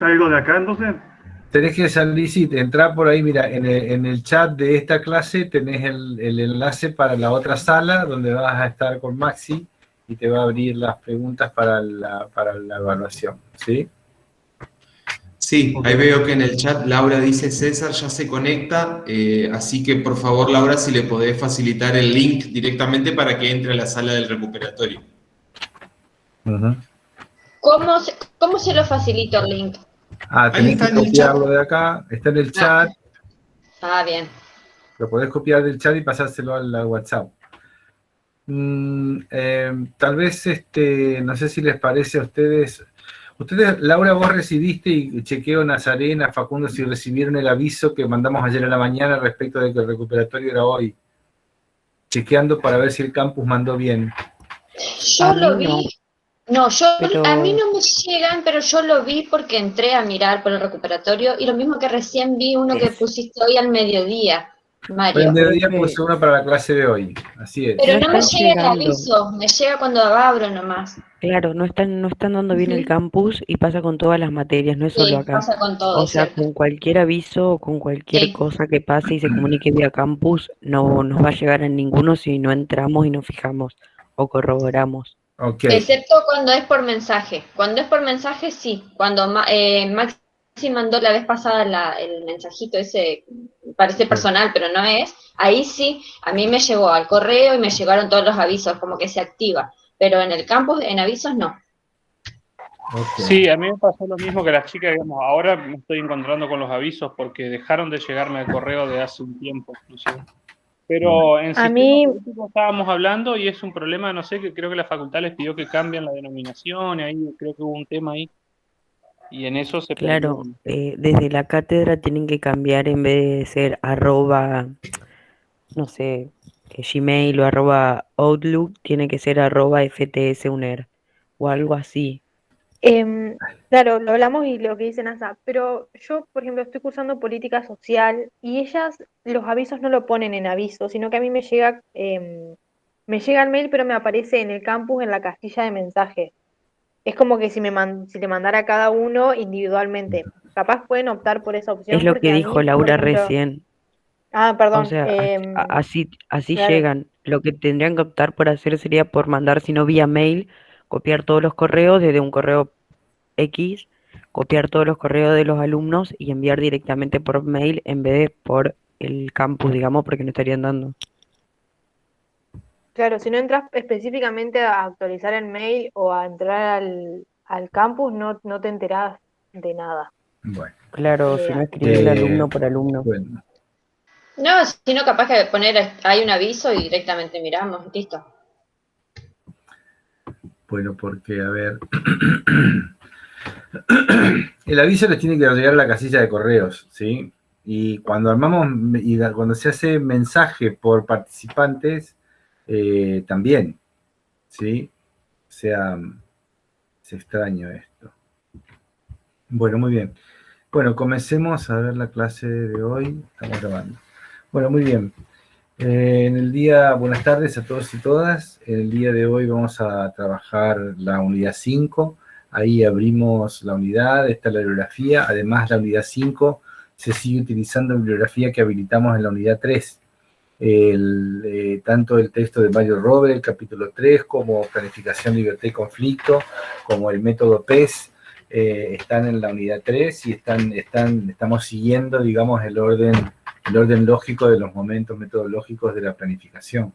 ¿Salgo de acá entonces? Tenés que salir, sí, entrar por ahí, mira, en el chat de esta clase tenés el enlace para la otra sala donde vas a estar con Maxi y te va a abrir las preguntas para la evaluación, ¿sí? Sí, ahí veo que en el chat Laura dice César ya se conecta, así que por favor Laura, si le podés facilitar el link directamente para que entre a la sala del recuperatorio. Uh-huh. ¿Cómo se lo facilito el link? Ahí Tenés está que en el chat. copiarlo de acá, está en el chat, Bien. lo podés copiar del chat y pasárselo al WhatsApp. Tal vez, no sé si les parece a ustedes, Laura, vos recibiste y chequeo Nazarena, Facundo, si recibieron el aviso que mandamos ayer a la mañana respecto de que el recuperatorio era hoy, chequeando para ver si el campus mandó bien. Yo lo vi. No, a mí pero no me llegan, pero yo lo vi porque entré a mirar por el recuperatorio y lo mismo que recién vi uno que pusiste hoy al mediodía, Hoy al Mario. mediodía puse uno para la clase de hoy, así es. Pero no no me están llega el llegando. aviso, me llega cuando abro nomás. Claro, no están dando bien el campus y pasa con todas las materias, no es solo Sí, acá. pasa con todo, O es sea, cierto. con cualquier aviso o con cualquier Sí. cosa que pase y se comunique vía campus, no nos va a llegar a ninguno si no entramos y nos fijamos o corroboramos. Ok. Excepto cuando es por mensaje. Cuando es por mensaje, sí. Cuando Maxi mandó la vez pasada el mensajito ese, parece personal, pero no es, ahí sí, a mí me llegó al correo y me llegaron todos los avisos, como que se activa. Pero en el campus, en avisos, no. Okay. Sí, a mí me pasó lo mismo que las chicas, digamos, ahora me estoy encontrando con los avisos porque dejaron de llegarme al correo de hace un tiempo, no sé. Pero en A sistema mí, político estábamos hablando y es un problema, no sé, que creo que la facultad les pidió que cambien la denominación y ahí creo que hubo un tema ahí y en eso se perdió. Claro, desde la cátedra tienen que cambiar en vez de ser arroba, no sé, Gmail o arroba Outlook, tiene que ser arroba FTSUNER o algo así. claro, lo hablamos y lo que dice NASA, pero yo, por ejemplo, estoy cursando política social y ellas los avisos no lo ponen en aviso, sino que a mí me llega el mail, pero me aparece en el campus en la casilla de mensajes. Es como que si le mandara a cada uno individualmente. Capaz pueden optar por esa Es opción lo que porque a dijo mí, por Laura ejemplo, recién. O perdón, sea, así claro. llegan. Lo que tendrían que optar por hacer sería por mandar, si no vía mail, copiar todos los correos desde un correo X, copiar todos los correos de los alumnos y enviar directamente por mail en vez de por el campus, digamos, porque no estarían dando. Claro, si no entras específicamente a actualizar el mail o a entrar al campus, no te enterás de nada. Bueno. Claro, si no Así escribirle que, alumno por alumno. Bueno. No, sino capaz que poner, hay un aviso y directamente miramos, listo. Bueno, porque, a ver, el aviso les tiene que llegar a la casilla de correos, ¿sí? Y cuando cuando se hace mensaje por participantes, también, ¿sí? O sea, es extraño esto. Bueno, muy bien. Bueno, comencemos a ver la clase de hoy. Estamos grabando. Bueno, muy bien. Buenas tardes a todos y todas. En el día de hoy vamos a trabajar la unidad 5. Ahí abrimos la unidad, está la bibliografía. Además, la unidad 5 se sigue utilizando bibliografía que habilitamos en la unidad 3. Tanto el texto de Mario Robert, el capítulo 3, como Planificación, Libertad y Conflicto, como el método PES, están en la unidad 3 y estamos siguiendo, digamos, el orden lógico de los momentos metodológicos de la planificación.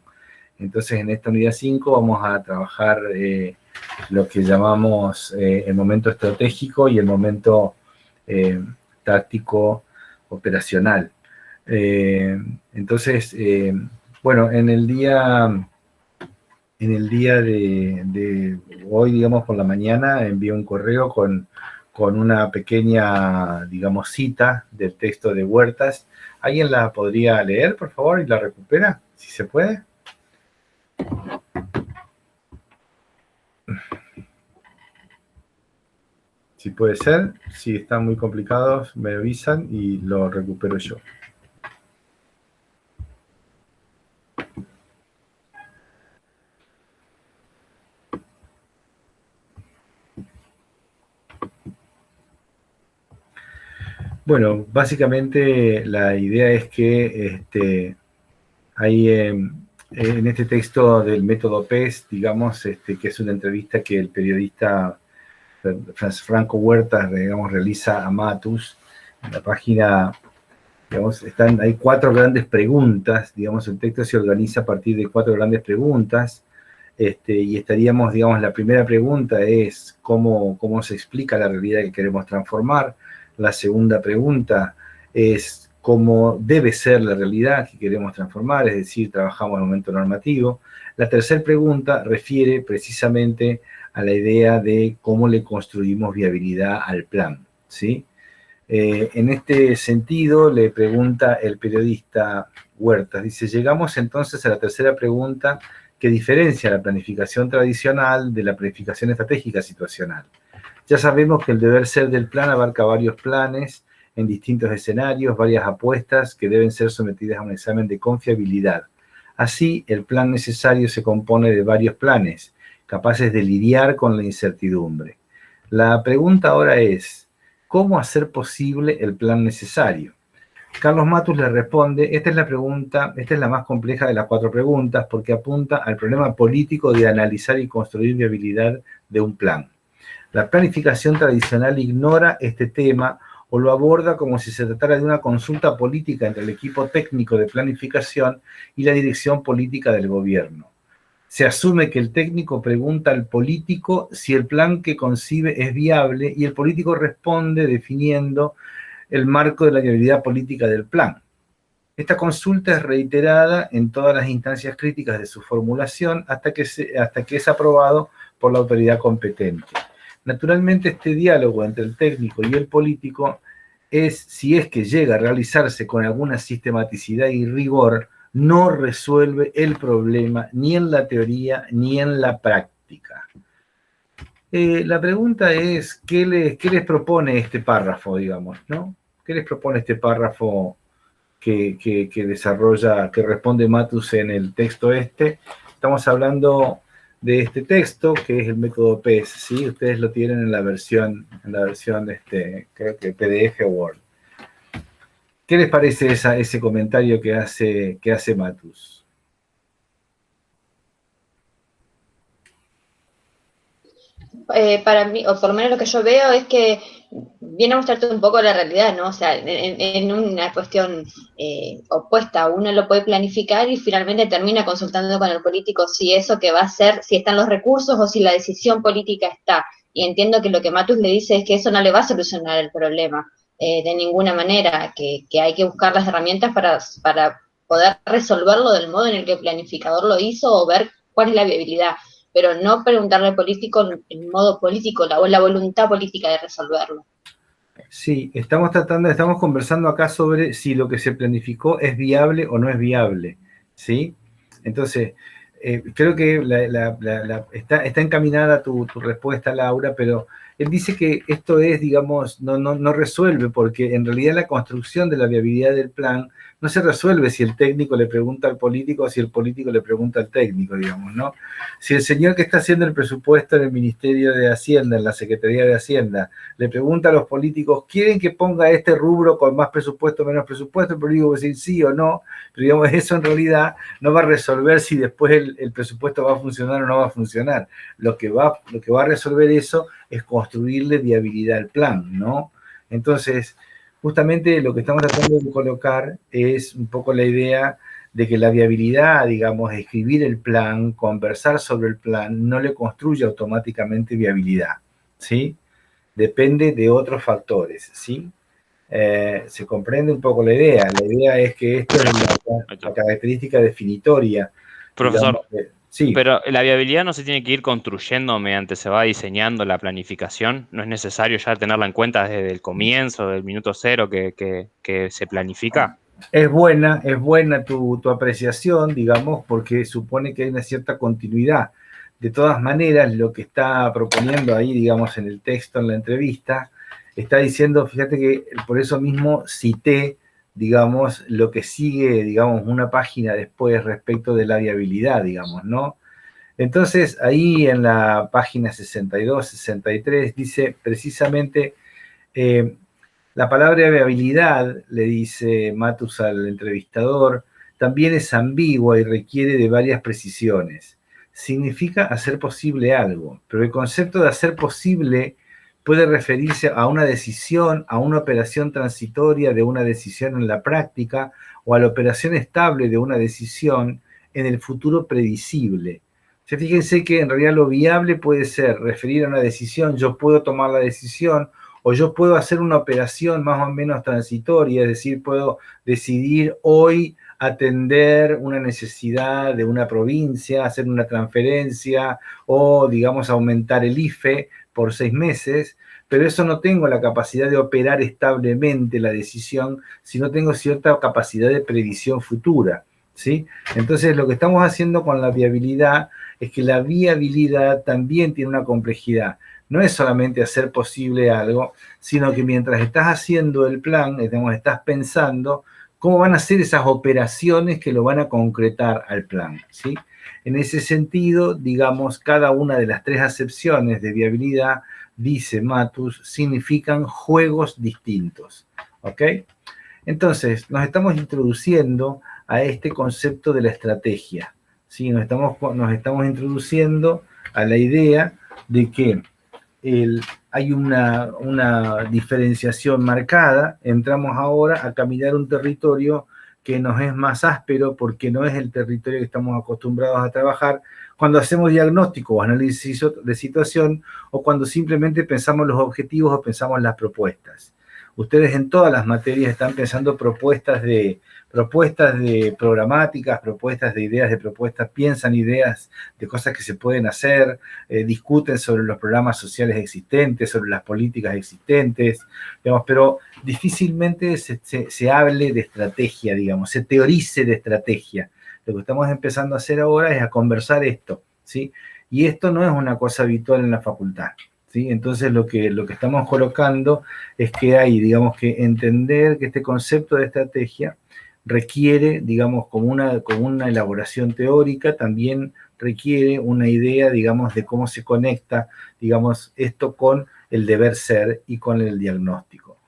Entonces, en esta unidad 5 vamos a trabajar lo que llamamos el momento estratégico y el momento táctico operacional. Entonces, bueno, en el día de hoy, digamos, por la mañana, envié un correo con una pequeña, digamos, cita del texto de Huertas. ¿Alguien la podría leer, por favor, y la recupera, si se puede? Si puede ser, si están muy complicados, me avisan y lo recupero yo. Bueno, básicamente la idea es que hay en este texto del método PES, digamos, que es una entrevista que el periodista Franco Huertas, digamos, realiza a Matus, en la página, digamos, hay 4 grandes preguntas, digamos, el texto se organiza a partir de 4 grandes preguntas, y estaríamos, digamos, la primera pregunta es cómo se explica la realidad que queremos transformar. La segunda pregunta es cómo debe ser la realidad que queremos transformar, es decir, trabajamos en el momento normativo. La tercera pregunta refiere precisamente a la idea de cómo le construimos viabilidad al plan, ¿sí? En este sentido, le pregunta el periodista Huertas, dice, llegamos entonces a la tercera pregunta que diferencia la planificación tradicional de la planificación estratégica situacional. Ya sabemos que el deber ser del plan abarca varios planes en distintos escenarios, varias apuestas que deben ser sometidas a un examen de confiabilidad. Así, el plan necesario se compone de varios planes, capaces de lidiar con la incertidumbre. La pregunta ahora es, ¿cómo hacer posible el plan necesario? Carlos Matus le responde, esta es la pregunta, esta es la más compleja de las 4 preguntas porque apunta al problema político de analizar y construir viabilidad de un plan. La planificación tradicional ignora este tema o lo aborda como si se tratara de una consulta política entre el equipo técnico de planificación y la dirección política del gobierno. Se asume que el técnico pregunta al político si el plan que concibe es viable y el político responde definiendo el marco de la viabilidad política del plan. Esta consulta es reiterada en todas las instancias críticas de su formulación hasta que es aprobado por la autoridad competente. Naturalmente, este diálogo entre el técnico y el político si es que llega a realizarse con alguna sistematicidad y rigor, no resuelve el problema ni en la teoría ni en la práctica. La pregunta es, ¿qué les propone este párrafo, digamos, ¿no? ¿Qué les propone este párrafo que desarrolla, que responde Matus en el texto Estamos hablando de este texto, que es el método PES, ¿sí? Ustedes lo tienen en la versión creo que PDF o Word. ¿Qué les parece ese comentario que hace Matus? Para mí, o por lo menos lo que yo veo, es que viene a mostrarte un poco la realidad, ¿no? O sea, en una cuestión opuesta, uno lo puede planificar y finalmente termina consultando con el político si eso que va a hacer, si están los recursos o si la decisión política está. Y entiendo que lo que Matus le dice es que eso no le va a solucionar el problema de ninguna manera, que hay que buscar las herramientas para poder resolverlo del modo en el que el planificador lo hizo o ver cuál es la viabilidad, pero no preguntarle al político en modo político, la voluntad política de resolverlo. Sí, estamos conversando acá sobre si lo que se planificó es viable o no es viable, ¿sí? Entonces, creo que está encaminada tu respuesta, Laura, pero él dice que esto es, digamos, no resuelve, porque en realidad la construcción de la viabilidad del plan no se resuelve si el técnico le pregunta al político o si el político le pregunta al técnico, digamos, ¿no? Si el señor que está haciendo el presupuesto en el Ministerio de Hacienda, en la Secretaría de Hacienda, le pregunta a los políticos, ¿quieren que ponga este rubro con más presupuesto o menos presupuesto? El político va a decir sí o no, pero digamos, eso en realidad no va a resolver si después el presupuesto va a funcionar o no va a funcionar. Lo que va a resolver eso es construirle viabilidad al plan, ¿no? Entonces, justamente lo que estamos tratando de colocar es un poco la idea de que la viabilidad, digamos, escribir el plan, conversar sobre el plan, no le construye automáticamente viabilidad, ¿sí? Depende de otros factores, ¿sí? Se comprende un poco la idea. La idea es que esto es la característica definitoria. Profesor, digamos, sí. pero la viabilidad no se tiene que ir construyendo mediante se va diseñando la planificación. No es necesario ya tenerla en cuenta desde el comienzo, del minuto cero que se planifica. Es buena tu apreciación, digamos, porque supone que hay una cierta continuidad. De todas maneras, lo que está proponiendo ahí, digamos, en el texto, en la entrevista, está diciendo, fíjate que por eso mismo cité, digamos, lo que sigue, digamos, una página después respecto de la viabilidad, digamos, ¿no? Entonces, ahí en la página 62, 63, dice precisamente, La palabra viabilidad, le dice Matus al entrevistador, también es ambigua y requiere de varias precisiones. Significa hacer posible algo, pero el concepto de hacer posible puede referirse a una decisión, a una operación transitoria de una decisión en la práctica o a la operación estable de una decisión en el futuro previsible. O sea, fíjense que en realidad lo viable puede ser referir a una decisión, yo puedo tomar la decisión, o yo puedo hacer una operación más o menos transitoria, es decir, puedo decidir hoy atender una necesidad de una provincia, hacer una transferencia o, digamos, aumentar el IFE por 6 meses, pero eso no tengo la capacidad de operar establemente la decisión, sino tengo cierta capacidad de previsión futura, ¿sí? Entonces, lo que estamos haciendo con la viabilidad es que la viabilidad también tiene una complejidad. No es solamente hacer posible algo, sino que mientras estás haciendo el plan, digamos, estás pensando cómo van a ser esas operaciones que lo van a concretar al plan, ¿sí? En ese sentido, digamos, cada una de las 3 acepciones de viabilidad, dice Matus, significan juegos distintos, ¿ok? Entonces, nos estamos introduciendo a este concepto de la estrategia, ¿sí? Nos estamos introduciendo a la idea de que hay una diferenciación marcada, entramos ahora a caminar un territorio que nos es más áspero porque no es el territorio que estamos acostumbrados a trabajar cuando hacemos diagnóstico o análisis de situación o cuando simplemente pensamos los objetivos o pensamos las propuestas. Ustedes en todas las materias están pensando propuestas de programáticas, propuestas de ideas de propuestas, piensan ideas de cosas que se pueden hacer, discuten sobre los programas sociales existentes, sobre las políticas existentes, digamos, pero difícilmente se hable de estrategia, digamos, se teorice de estrategia. Lo que estamos empezando a hacer ahora es a conversar esto, ¿sí? Y esto no es una cosa habitual en la facultad, ¿sí? Entonces lo que estamos colocando es que hay, digamos, que entender que este concepto de estrategia requiere, digamos, como una elaboración teórica, también requiere una idea, digamos, de cómo se conecta, digamos, esto con el deber ser y con el diagnóstico.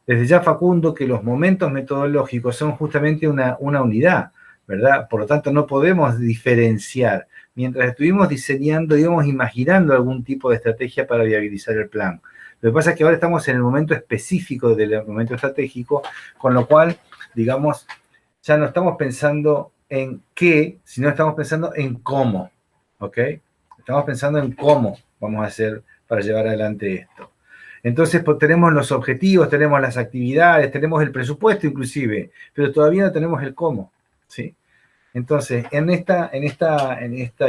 Desde ya, Facundo, que los momentos metodológicos son justamente una unidad, ¿verdad? Por lo tanto, no podemos diferenciar. Mientras estuvimos diseñando, íbamos imaginando algún tipo de estrategia para viabilizar el plan. Lo que pasa es que ahora estamos en el momento específico del momento estratégico, con lo cual, digamos, ya no estamos pensando en qué, sino estamos pensando en cómo, ¿ok? Estamos pensando en cómo vamos a hacer para llevar adelante esto. Entonces, pues, tenemos los objetivos, tenemos las actividades, tenemos el presupuesto inclusive, pero todavía no tenemos el cómo, ¿sí? Entonces, en esta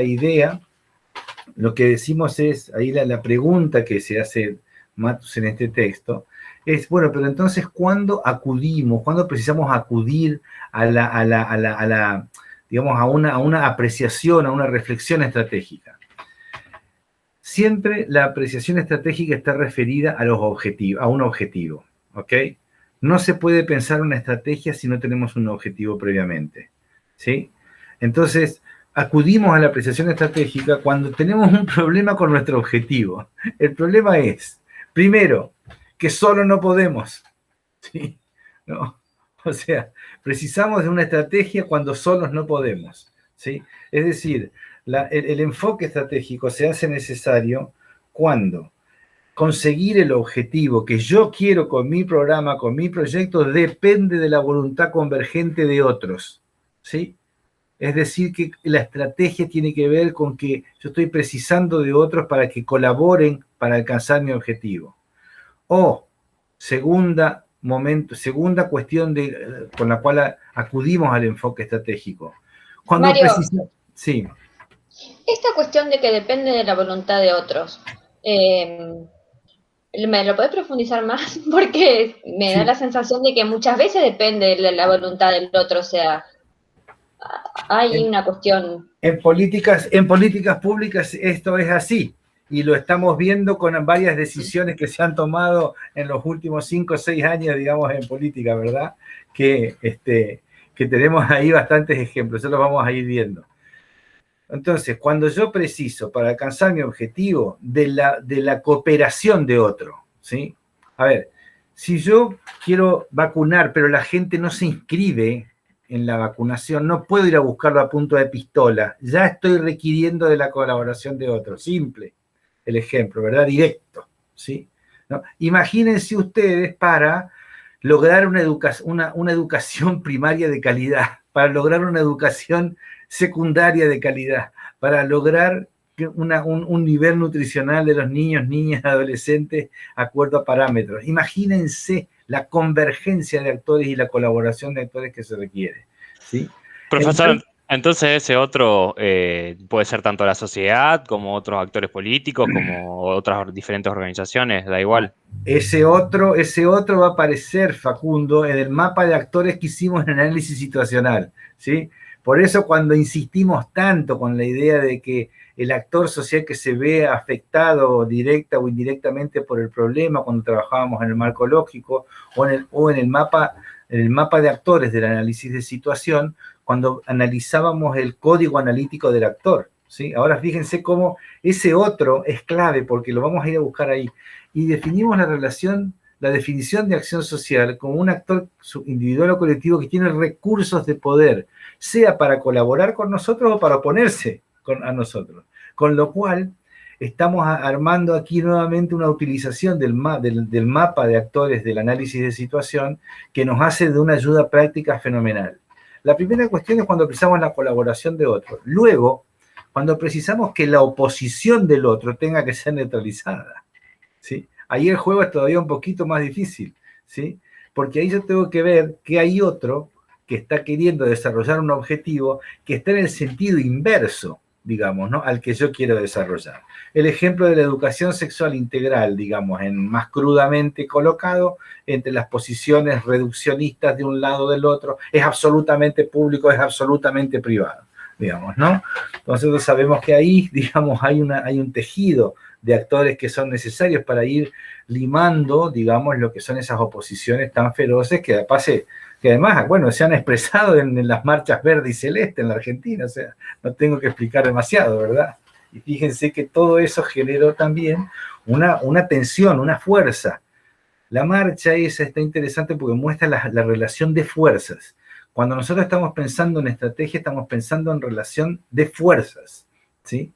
idea, lo que decimos es, ahí la pregunta que se hace Matus en este texto, es, bueno, pero entonces, ¿cuándo acudimos? ¿Cuándo precisamos acudir digamos, a una apreciación, a una reflexión estratégica? Siempre la apreciación estratégica está referida a los objetivos, a un objetivo, ¿ok? No se puede pensar una estrategia si no tenemos un objetivo previamente, ¿sí? Entonces, acudimos a la apreciación estratégica cuando tenemos un problema con nuestro objetivo. El problema es, primero, que solo no podemos, ¿sí? ¿No? O sea, precisamos de una estrategia cuando solos no podemos, ¿sí? Es decir, el enfoque estratégico se hace necesario cuando conseguir el objetivo que yo quiero con mi programa, con mi proyecto, depende de la voluntad convergente de otros, ¿sí? Es decir, que la estrategia tiene que ver con que yo estoy precisando de otros para que colaboren para alcanzar mi objetivo. O, segunda cuestión con la cual acudimos al enfoque estratégico. Cuando Mario, sí. esta cuestión de que depende de la voluntad de otros, ¿me lo podés profundizar más? Porque me da la sensación de que muchas veces depende de la voluntad del otro, o sea, hay una cuestión. En políticas públicas esto es así, y lo estamos viendo con varias decisiones que se han tomado en los últimos 5 o 6 años, digamos, en política, ¿verdad? Que tenemos ahí bastantes ejemplos, eso los vamos a ir viendo. Entonces, cuando yo preciso para alcanzar mi objetivo de la cooperación de otro, ¿sí? A ver, si yo quiero vacunar, pero la gente no se inscribe en la vacunación, no puedo ir a buscarlo a punto de pistola, ya estoy requiriendo de la colaboración de otros. Simple el ejemplo, ¿verdad? Directo, ¿sí? ¿No? Imagínense ustedes para lograr una educación primaria de calidad, para lograr una educación secundaria de calidad, para lograr un nivel nutricional de los niños, niñas, adolescentes, de acuerdo a parámetros. Imagínense la convergencia de actores y la colaboración de actores que se requiere, ¿sí? Profesor, entonces ese otro puede ser tanto la sociedad como otros actores políticos, como otras diferentes organizaciones, da igual. Ese otro va a aparecer, Facundo, en el mapa de actores que hicimos en análisis situacional, ¿sí? Por eso cuando insistimos tanto con la idea de que el actor social que se ve afectado directa o indirectamente por el problema, cuando trabajábamos en el marco lógico o en el mapa de actores del análisis de situación, cuando analizábamos el código analítico del actor, ¿sí? Ahora fíjense cómo ese otro es clave, porque lo vamos a ir a buscar ahí. Y definimos la definición de acción social como un actor individual o colectivo que tiene recursos de poder, sea para colaborar con nosotros o para oponerse a nosotros. Con lo cual, estamos armando aquí nuevamente una utilización del mapa de actores del análisis de situación que nos hace de una ayuda práctica fenomenal. La primera cuestión es cuando precisamos la colaboración de otro. Luego, cuando precisamos que la oposición del otro tenga que ser neutralizada, ¿sí? Ahí el juego es todavía un poquito más difícil, ¿sí? Porque ahí yo tengo que ver que hay otro que está queriendo desarrollar un objetivo que está en el sentido inverso, digamos, ¿no? Al que yo quiero desarrollar. El ejemplo de la educación sexual integral, digamos, más crudamente colocado, entre las posiciones reduccionistas de un lado del otro, es absolutamente público, es absolutamente privado, digamos, ¿no? Entonces sabemos que ahí, digamos, hay un tejido de actores que son necesarios para ir limando, digamos, lo que son esas oposiciones tan feroces que además, bueno, se han expresado en las marchas verde y celeste en la Argentina, o sea, no tengo que explicar demasiado, ¿verdad? Y fíjense que todo eso generó también una tensión, una fuerza. La marcha esa está interesante porque muestra la relación de fuerzas. Cuando nosotros estamos pensando en estrategia, estamos pensando en relación de fuerzas, ¿sí?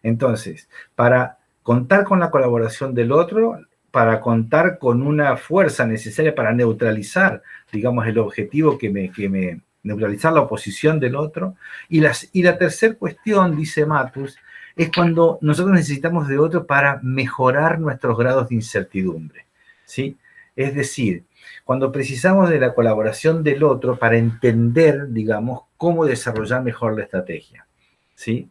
Entonces, para contar con la colaboración del otro, para contar con una fuerza necesaria para neutralizar, digamos, el objetivo neutralizar la oposición del otro. Y la tercera cuestión, dice Matus, es cuando nosotros necesitamos de otro para mejorar nuestros grados de incertidumbre, ¿sí? Es decir, cuando precisamos de la colaboración del otro para entender, digamos, cómo desarrollar mejor la estrategia, ¿sí?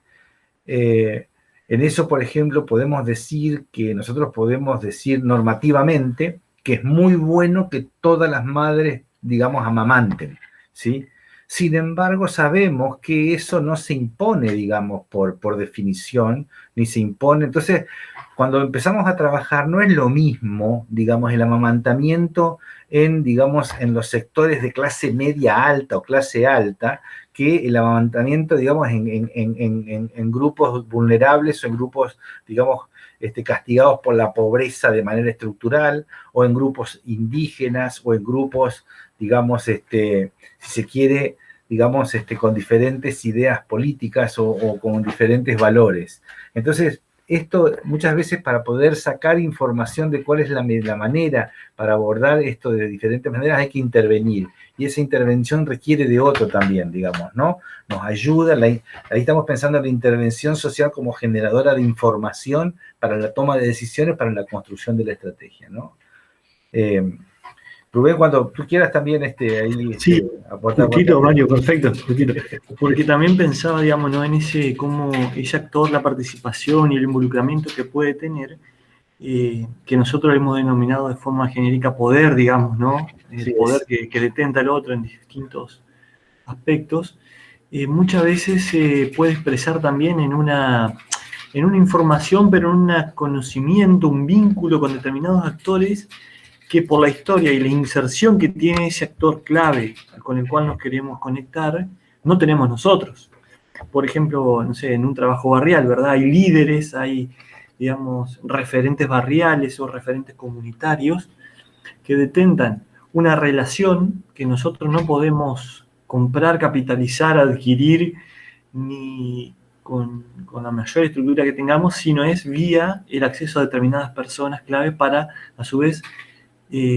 En eso, por ejemplo, nosotros podemos decir normativamente que es muy bueno que todas las madres, digamos, amamanten, ¿sí? Sin embargo, sabemos que eso no se impone, digamos, por definición, ni se impone. Entonces, cuando empezamos a trabajar, no es lo mismo, digamos, el amamantamiento digamos, en los sectores de clase media alta o clase alta, que el amamantamiento, digamos, en grupos vulnerables o en grupos, digamos, castigados por la pobreza de manera estructural, o en grupos indígenas, o en grupos, digamos, si se quiere, digamos, con diferentes ideas políticas o con diferentes valores. Entonces, esto muchas veces para poder sacar información de cuál es la manera para abordar esto de diferentes maneras hay que intervenir. Y esa intervención requiere de otro también, digamos, ¿no? Nos ayuda, ahí estamos pensando en la intervención social como generadora de información para la toma de decisiones, para la construcción de la estrategia, ¿no? Rubén, cuando tú quieras también ahí sí, aportar. Justito, Mario, perfecto, justito. Porque también pensaba, digamos, ¿no? En cómo ese actor, la participación y el involucramiento que puede tener, que nosotros hemos denominado de forma genérica poder, digamos, ¿no? El poder que detenta al otro en distintos aspectos, muchas veces se puede expresar también en una información, pero en un conocimiento, un vínculo con determinados actores que por la historia y la inserción que tiene ese actor clave con el cual nos queremos conectar, no tenemos nosotros. Por ejemplo, no sé, en un trabajo barrial, ¿verdad? Hay líderes, hay, digamos, referentes barriales o referentes comunitarios que detentan una relación que nosotros no podemos comprar, capitalizar, adquirir, ni con la mayor estructura que tengamos, sino es vía el acceso a determinadas personas clave para, a su vez,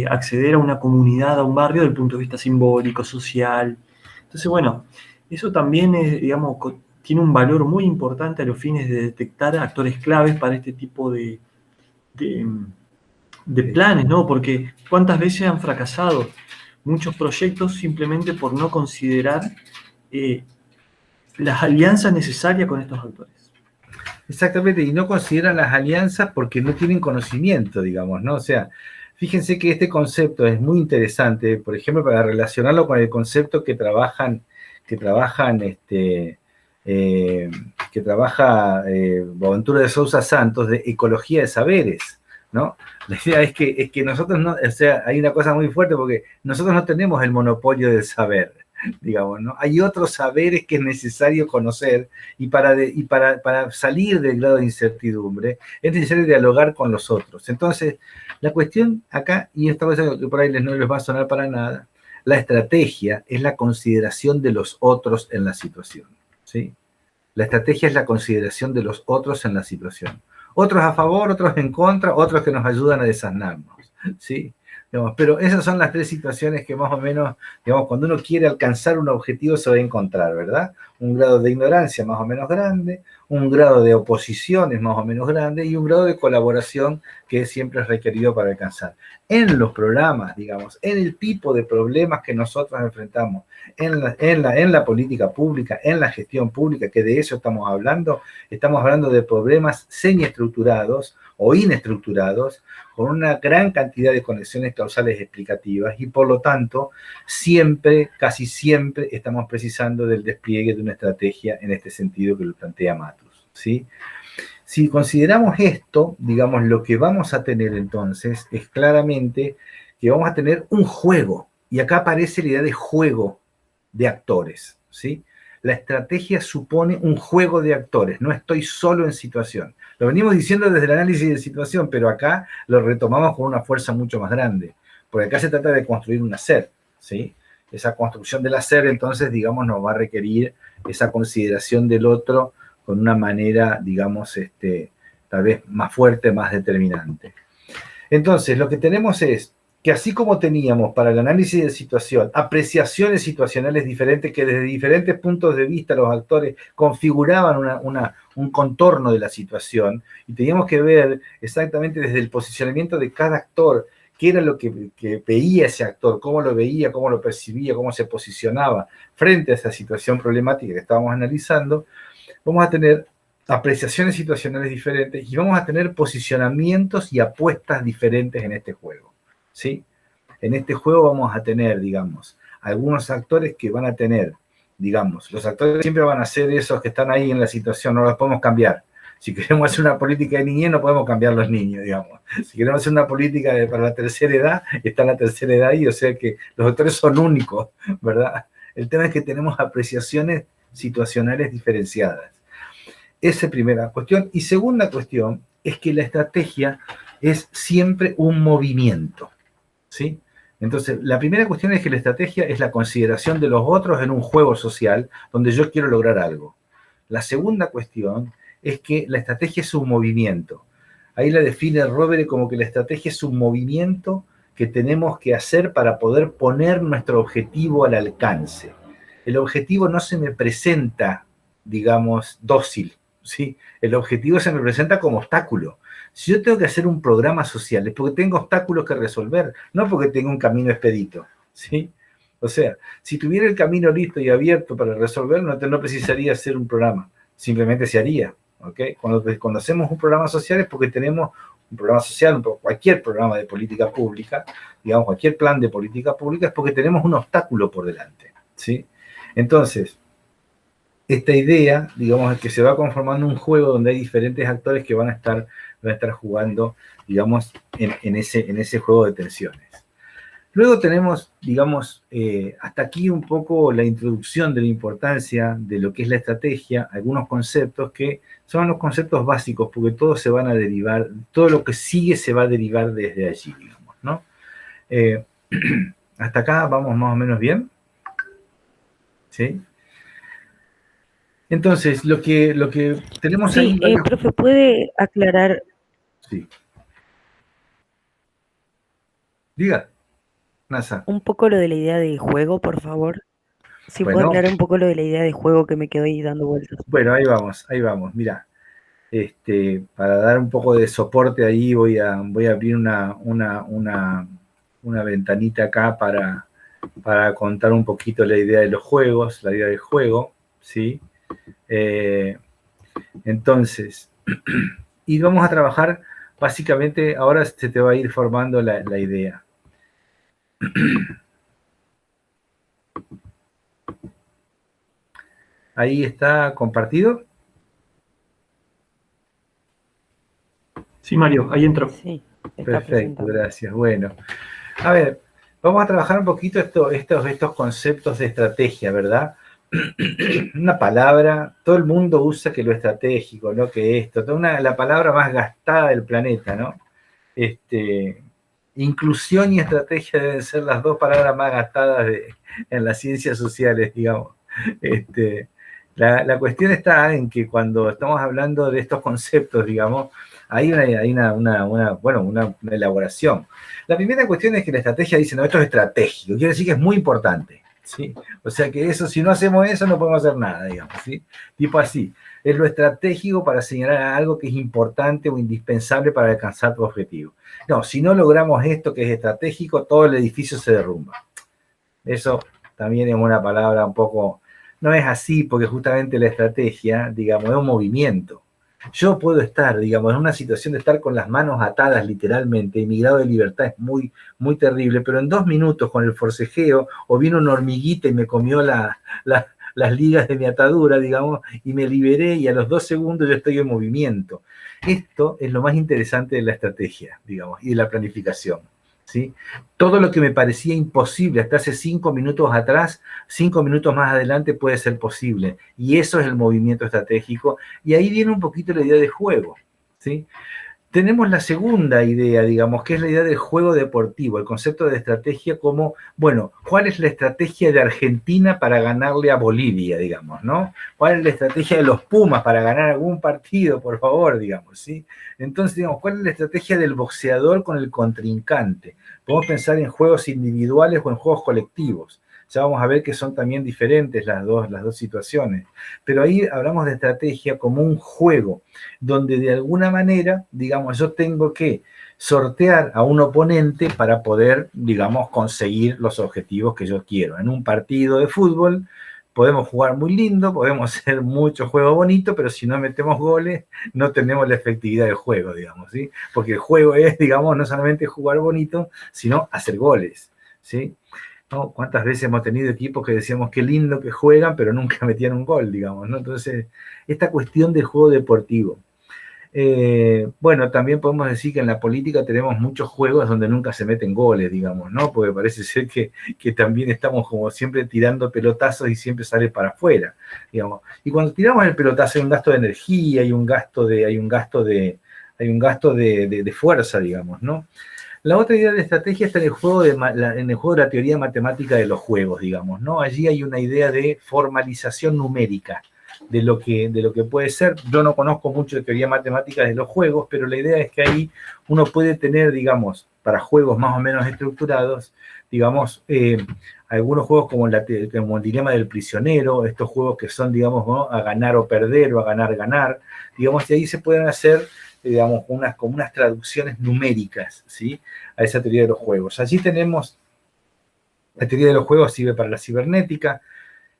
acceder a una comunidad, a un barrio, desde el punto de vista simbólico, social. Entonces, bueno, eso también es, digamos, tiene un valor muy importante a los fines de detectar actores claves para este tipo de planes, ¿no? Porque ¿cuántas veces han fracasado muchos proyectos simplemente por no considerar las alianzas necesarias con estos actores? Exactamente, y no consideran las alianzas porque no tienen conocimiento, digamos, ¿no? O sea, fíjense que este concepto es muy interesante, por ejemplo, para relacionarlo con el concepto que trabaja Boaventura de Sousa Santos de ecología de saberes, ¿no? La idea es que nosotros no, o sea, hay una cosa muy fuerte porque nosotros no tenemos el monopolio del saber, digamos, ¿no? Hay otros saberes que es necesario conocer y para salir del grado de incertidumbre es necesario dialogar con los otros. Entonces, la cuestión acá, y esta cosa que por ahí no les va a sonar para nada, la estrategia es la consideración de los otros en la situación, ¿sí? La estrategia es la consideración de los otros en la situación. Otros a favor, otros en contra, otros que nos ayudan a desasnarnos, ¿sí? Digamos, pero esas son las tres situaciones que más o menos, digamos, cuando uno quiere alcanzar un objetivo se va a encontrar, ¿verdad? Un grado de ignorancia más o menos grande, un grado de oposición es más o menos grande y un grado de colaboración que siempre es requerido para alcanzar. En los programas, digamos, en el tipo de problemas que nosotros enfrentamos, en la política pública, en la gestión pública, que de eso estamos hablando de problemas semiestructurados o inestructurados, con una gran cantidad de conexiones causales explicativas y por lo tanto siempre, casi siempre estamos precisando del despliegue de una estrategia en este sentido que lo plantea Matus, ¿sí? Si consideramos esto, digamos, lo que vamos a tener entonces es claramente que vamos a tener un juego, y acá aparece la idea de juego de actores, ¿sí? La estrategia supone un juego de actores, no estoy solo en situación. Lo venimos diciendo desde el análisis de situación, pero acá lo retomamos con una fuerza mucho más grande, porque acá se trata de construir un hacer, ¿sí? Esa construcción del hacer, entonces, digamos, nos va a requerir esa consideración del otro con una manera, digamos, tal vez más fuerte, más determinante. Entonces, lo que tenemos es que así como teníamos para el análisis de situación apreciaciones situacionales diferentes que desde diferentes puntos de vista los actores configuraban un contorno de la situación y teníamos que ver exactamente desde el posicionamiento de cada actor qué era lo que veía ese actor, cómo lo veía, cómo lo percibía, cómo se posicionaba frente a esa situación problemática que estábamos analizando, vamos a tener apreciaciones situacionales diferentes y vamos a tener posicionamientos y apuestas diferentes en este juego, ¿sí? En este juego vamos a tener, digamos, algunos actores que van a tener, digamos, los actores siempre van a ser esos que están ahí en la situación, no los podemos cambiar. Si queremos hacer una política de niñez, no podemos cambiar los niños, digamos. Si queremos hacer una política para la tercera edad, está la tercera edad ahí, o sea que los actores son únicos, ¿verdad? El tema es que tenemos apreciaciones situacionales diferenciadas. Esa es primera cuestión. Y segunda cuestión es que la estrategia es siempre un movimiento, ¿sí? Entonces, la primera cuestión es que la estrategia es la consideración de los otros en un juego social donde yo quiero lograr algo. La segunda cuestión es que la estrategia es un movimiento. Ahí la define Rovere como que la estrategia es un movimiento que tenemos que hacer para poder poner nuestro objetivo al alcance. El objetivo no se me presenta, digamos, dócil, ¿sí? El objetivo se me presenta como obstáculo. Si yo tengo que hacer un programa social es porque tengo obstáculos que resolver, no porque tengo un camino expedito, ¿sí? O sea, si tuviera el camino listo y abierto para resolverlo, no precisaría hacer un programa, simplemente se haría, ¿ok? Cuando hacemos un programa social es porque tenemos un programa social, cualquier programa de política pública, digamos, cualquier plan de política pública es porque tenemos un obstáculo por delante, ¿sí? Entonces, esta idea, digamos, es que se va conformando un juego donde hay diferentes actores que van a estar jugando, digamos, en ese juego de tensiones. Luego tenemos, digamos, hasta aquí un poco la introducción de la importancia de lo que es la estrategia, algunos conceptos que son los conceptos básicos, porque todos se van a derivar, todo lo que sigue se va a derivar desde allí, digamos, ¿no? ¿Hasta acá vamos más o menos bien? ¿Sí? Entonces, lo que tenemos ahí... Sí, profe, ¿puede aclarar Sí. Diga, NASA. un poco lo de la idea de juego, por favor? Si puede Bueno, aclarar un poco lo de la idea de juego que me quedó ahí dando vueltas. bueno, ahí vamos. Mira, para dar un poco de soporte ahí voy a abrir una ventanita acá para contar un poquito la idea de los juegos, la idea del juego, ¿sí? Entonces, y vamos a trabajar, básicamente, ahora se te va a ir formando la idea. Ahí está compartido. Sí, Mario, ahí entró. Sí, está Perfecto, presentando. gracias. Bueno, a ver, vamos a trabajar un poquito estos conceptos de estrategia, ¿verdad? Una palabra, todo el mundo usa que lo estratégico, ¿no? Que esto, la palabra más gastada del planeta, ¿no? Inclusión y estrategia deben ser las dos palabras más gastadas en las ciencias sociales, digamos. La cuestión está en que cuando estamos hablando de estos conceptos, digamos, hay una elaboración. La primera cuestión es que la estrategia dice, no, esto es estratégico, quiere decir que es muy importante, ¿sí? O sea que eso, si no hacemos eso, no podemos hacer nada, digamos, ¿sí? Tipo así, es lo estratégico para señalar algo que es importante o indispensable para alcanzar tu objetivo. No, si no logramos esto que es estratégico, todo el edificio se derrumba. Eso también es una palabra un poco... No es así, porque justamente la estrategia, digamos, es un movimiento. Yo puedo estar, digamos, en una situación de estar con las manos atadas literalmente, y mi grado de libertad es muy, muy terrible, pero en 2 minutos con el forcejeo, o vino una hormiguita y me comió las ligas de mi atadura, digamos, y me liberé, y a los 2 segundos yo estoy en movimiento. Esto es lo más interesante de la estrategia, digamos, y de la planificación, ¿sí? Todo lo que me parecía imposible hasta hace 5 minutos atrás, 5 minutos más adelante puede ser posible. Y eso es el movimiento estratégico. Y ahí viene un poquito la idea de juego, ¿sí? Tenemos la segunda idea, digamos, que es la idea del juego deportivo, el concepto de estrategia como, bueno, ¿cuál es la estrategia de Argentina para ganarle a Bolivia, digamos, ¿no? ¿Cuál es la estrategia de los Pumas para ganar algún partido, por favor, digamos, ¿sí? Entonces, digamos, ¿cuál es la estrategia del boxeador con el contrincante? Podemos pensar en juegos individuales o en juegos colectivos. Ya vamos a ver que son también diferentes las dos situaciones. Pero ahí hablamos de estrategia como un juego, donde de alguna manera, digamos, yo tengo que sortear a un oponente para poder, digamos, conseguir los objetivos que yo quiero. En un partido de fútbol podemos jugar muy lindo, podemos hacer mucho juego bonito, pero si no metemos goles, no tenemos la efectividad del juego, digamos, ¿sí? Porque el juego es, digamos, no solamente jugar bonito, sino hacer goles, ¿sí? ¿No? ¿Cuántas veces hemos tenido equipos que decíamos qué lindo que juegan, pero nunca metían un gol, digamos, ¿no? Entonces, esta cuestión del juego deportivo. Bueno, también podemos decir que en la política tenemos muchos juegos donde nunca se meten goles, digamos, ¿no? Porque parece ser que también estamos como siempre tirando pelotazos y siempre sale para afuera, digamos. Y cuando tiramos el pelotazo hay un gasto de energía, hay un gasto de fuerza, digamos, ¿no? La otra idea de estrategia está en el juego de la teoría matemática de los juegos, digamos, ¿no? Allí hay una idea de formalización numérica de lo que puede ser. Yo no conozco mucho de teoría matemática de los juegos, pero la idea es que ahí uno puede tener, digamos, para juegos más o menos estructurados, digamos, algunos juegos como el dilema del prisionero, estos juegos que son, digamos, ¿no? A ganar o perder o a ganar, digamos, y ahí se pueden hacer, digamos, como unas traducciones numéricas, ¿sí? A esa teoría de los juegos. Allí tenemos, la teoría de los juegos sirve para la cibernética,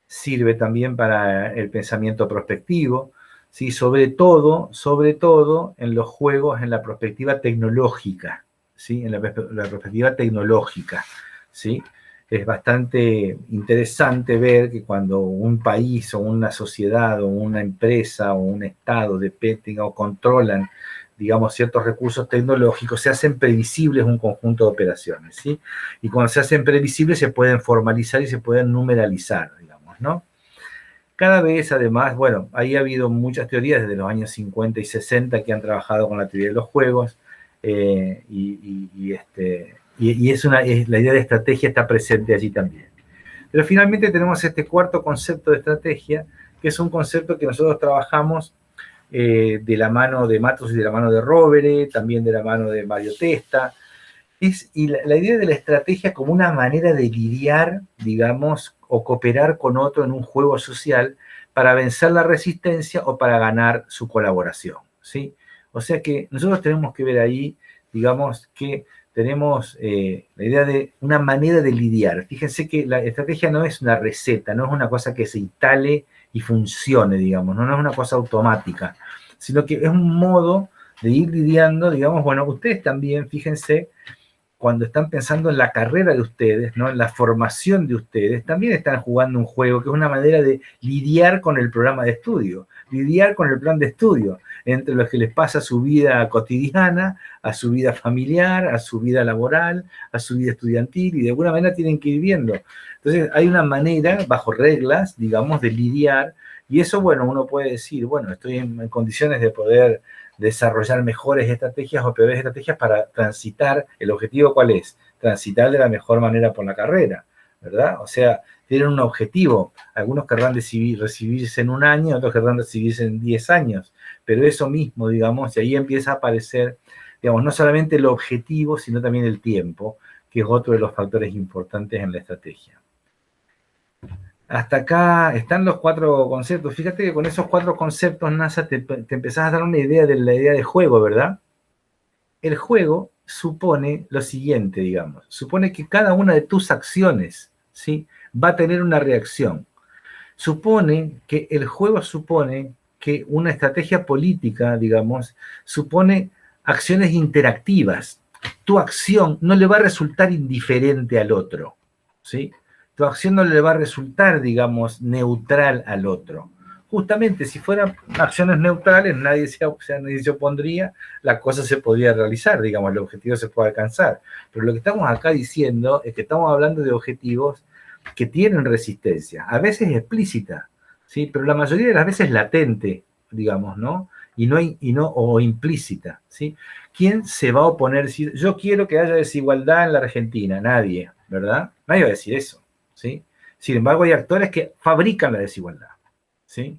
sirve también para el pensamiento prospectivo, ¿sí? Sobre todo en los juegos en la perspectiva tecnológica, ¿sí? En la perspectiva tecnológica, ¿sí? Es bastante interesante ver que cuando un país o una sociedad o una empresa o un estado dependen o controlan, digamos, ciertos recursos tecnológicos, se hacen previsibles un conjunto de operaciones, ¿sí? Y cuando se hacen previsibles se pueden formalizar y se pueden numeralizar, digamos, ¿no? Cada vez, además, bueno, ahí ha habido muchas teorías desde los años 50 y 60 que han trabajado con la teoría de los juegos, la idea de estrategia está presente allí también. Pero finalmente tenemos este cuarto concepto de estrategia, que es un concepto que nosotros trabajamos de la mano de Matos y de la mano de Rovere, también de la mano de Mario Testa. Y la idea de la estrategia como una manera de lidiar, digamos, o cooperar con otro en un juego social para vencer la resistencia o para ganar su colaboración, ¿sí? O sea que nosotros tenemos que ver ahí, digamos, que tenemos la idea de una manera de lidiar. Fíjense que la estrategia no es una receta, no es una cosa que se instale y funcione, digamos, no es una cosa automática, sino que es un modo de ir lidiando, digamos, bueno, ustedes también, fíjense, cuando están pensando en la carrera de ustedes, ¿no? En la formación de ustedes, también están jugando un juego que es una manera de lidiar con el programa de estudio, lidiar con el plan de estudio, entre los que les pasa su vida cotidiana, a su vida familiar, a su vida laboral, a su vida estudiantil, y de alguna manera tienen que ir viendo. Entonces hay una manera, bajo reglas, digamos, de lidiar, y eso, bueno, uno puede decir, bueno, estoy en condiciones de poder desarrollar mejores estrategias o peores estrategias para transitar. ¿El objetivo cuál es? Transitar de la mejor manera por la carrera, ¿verdad? O sea, tienen un objetivo. Algunos querrán recibirse en un año, otros querrán recibirse en 10 años, pero eso mismo, digamos, y ahí empieza a aparecer, digamos, no solamente el objetivo, sino también el tiempo, que es otro de los factores importantes en la estrategia. Hasta acá están los 4 conceptos. Fíjate que con esos 4 conceptos, NASA, te empezás a dar una idea de la idea de juego, ¿verdad? El juego supone lo siguiente, digamos. Supone que cada una de tus acciones, ¿sí?, va a tener una reacción. Supone que el juego supone que una estrategia política, digamos, supone acciones interactivas. Tu acción no le va a resultar indiferente al otro, ¿sí? Tu acción no le va a resultar, digamos, neutral al otro. Justamente, si fueran acciones neutrales, nadie se opondría, la cosa se podría realizar, digamos, el objetivo se puede alcanzar. Pero lo que estamos acá diciendo es que estamos hablando de objetivos que tienen resistencia, a veces explícita, ¿sí? Pero la mayoría de las veces latente, digamos, ¿no? O implícita, ¿sí? ¿Quién se va a oponer? Si yo quiero que haya desigualdad en la Argentina, nadie, ¿verdad? Nadie va a decir eso, ¿sí? Sin embargo, hay actores que fabrican la desigualdad, ¿sí?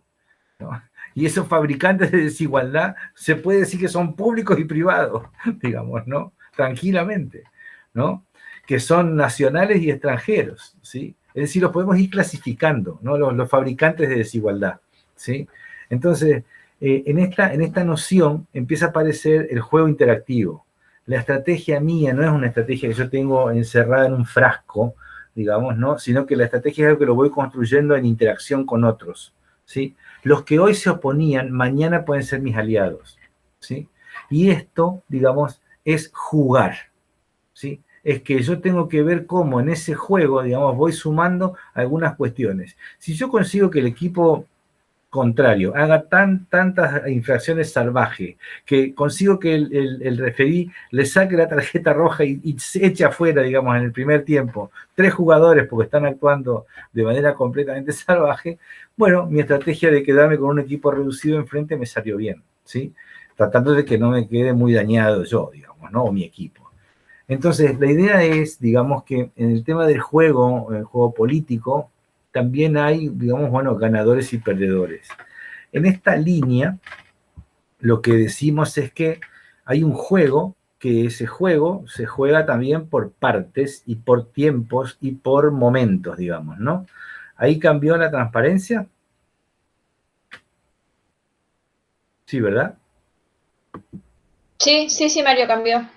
¿No? Y esos fabricantes de desigualdad se puede decir que son públicos y privados, digamos, ¿no? Tranquilamente, ¿no? Que son nacionales y extranjeros, ¿sí? Es decir, los podemos ir clasificando, ¿no? Los fabricantes de desigualdad, ¿sí? Entonces, en esta noción empieza a aparecer el juego interactivo. La estrategia mía no es una estrategia que yo tengo encerrada en un frasco, digamos, ¿no? Sino que la estrategia es algo que lo voy construyendo en interacción con otros, ¿sí? Los que hoy se oponían, mañana pueden ser mis aliados, ¿sí? Y esto, digamos, es jugar, ¿sí? Es que yo tengo que ver cómo en ese juego, digamos, voy sumando algunas cuestiones. Si yo consigo que el equipo contrario haga tantas infracciones salvajes, que consigo que el referí le saque la tarjeta roja y se eche afuera, digamos, en el primer tiempo, 3 jugadores porque están actuando de manera completamente salvaje, bueno, mi estrategia de quedarme con un equipo reducido enfrente me salió bien, ¿sí? Tratando de que no me quede muy dañado yo, digamos, ¿no? O mi equipo. Entonces, la idea es, digamos, que en el tema del juego, el juego político, también hay, digamos, bueno, ganadores y perdedores. En esta línea, lo que decimos es que hay un juego, que ese juego se juega también por partes y por tiempos y por momentos, digamos, ¿no? ¿Ahí cambió la transparencia? Sí, ¿verdad? Sí, Mario, cambió.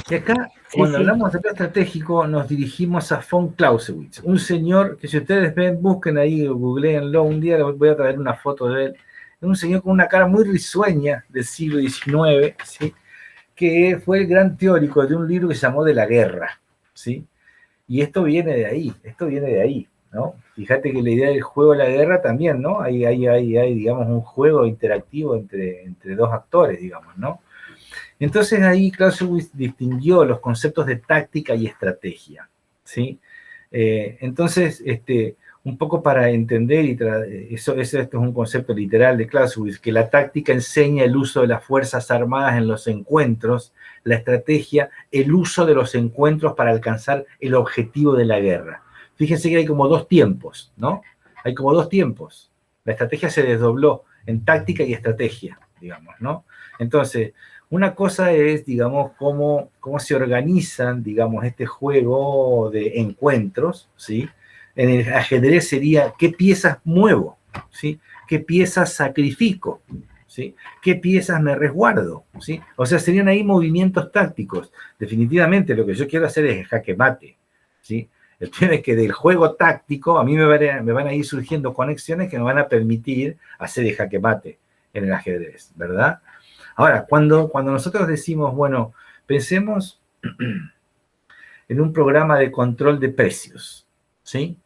Y acá, cuando hablamos de plan estratégico, nos dirigimos a von Clausewitz, un señor que si ustedes ven, busquen ahí, googleenlo, un día les voy a traer una foto de él, un señor con una cara muy risueña del siglo XIX, ¿sí? Que fue el gran teórico de un libro que se llamó De la Guerra, ¿sí? Y esto viene de ahí, ¿no? Fíjate que la idea del juego de la guerra también, ¿no? Hay digamos, un juego interactivo entre 2 actores, digamos, ¿no? Entonces ahí Clausewitz distinguió los conceptos de táctica y estrategia, ¿sí? Entonces, un poco para entender, esto es un concepto literal de Clausewitz, que la táctica enseña el uso de las fuerzas armadas en los encuentros, la estrategia, el uso de los encuentros para alcanzar el objetivo de la guerra. Fíjense que hay como dos tiempos, ¿no? Hay como dos tiempos. La estrategia se desdobló en táctica y estrategia, digamos, ¿no? Entonces, una cosa es, digamos, cómo se organizan, digamos, este juego de encuentros, ¿sí? En el ajedrez sería qué piezas muevo, ¿sí? Qué piezas sacrifico, ¿sí? ¿Qué piezas me resguardo? ¿Sí? O sea, serían ahí movimientos tácticos. Definitivamente lo que yo quiero hacer es jaque mate, ¿sí? El tema es que del juego táctico a mí me van a ir surgiendo conexiones que me van a permitir hacer el jaque mate en el ajedrez, ¿verdad? Ahora, cuando nosotros decimos, bueno, pensemos en un programa de control de precios, ¿sí?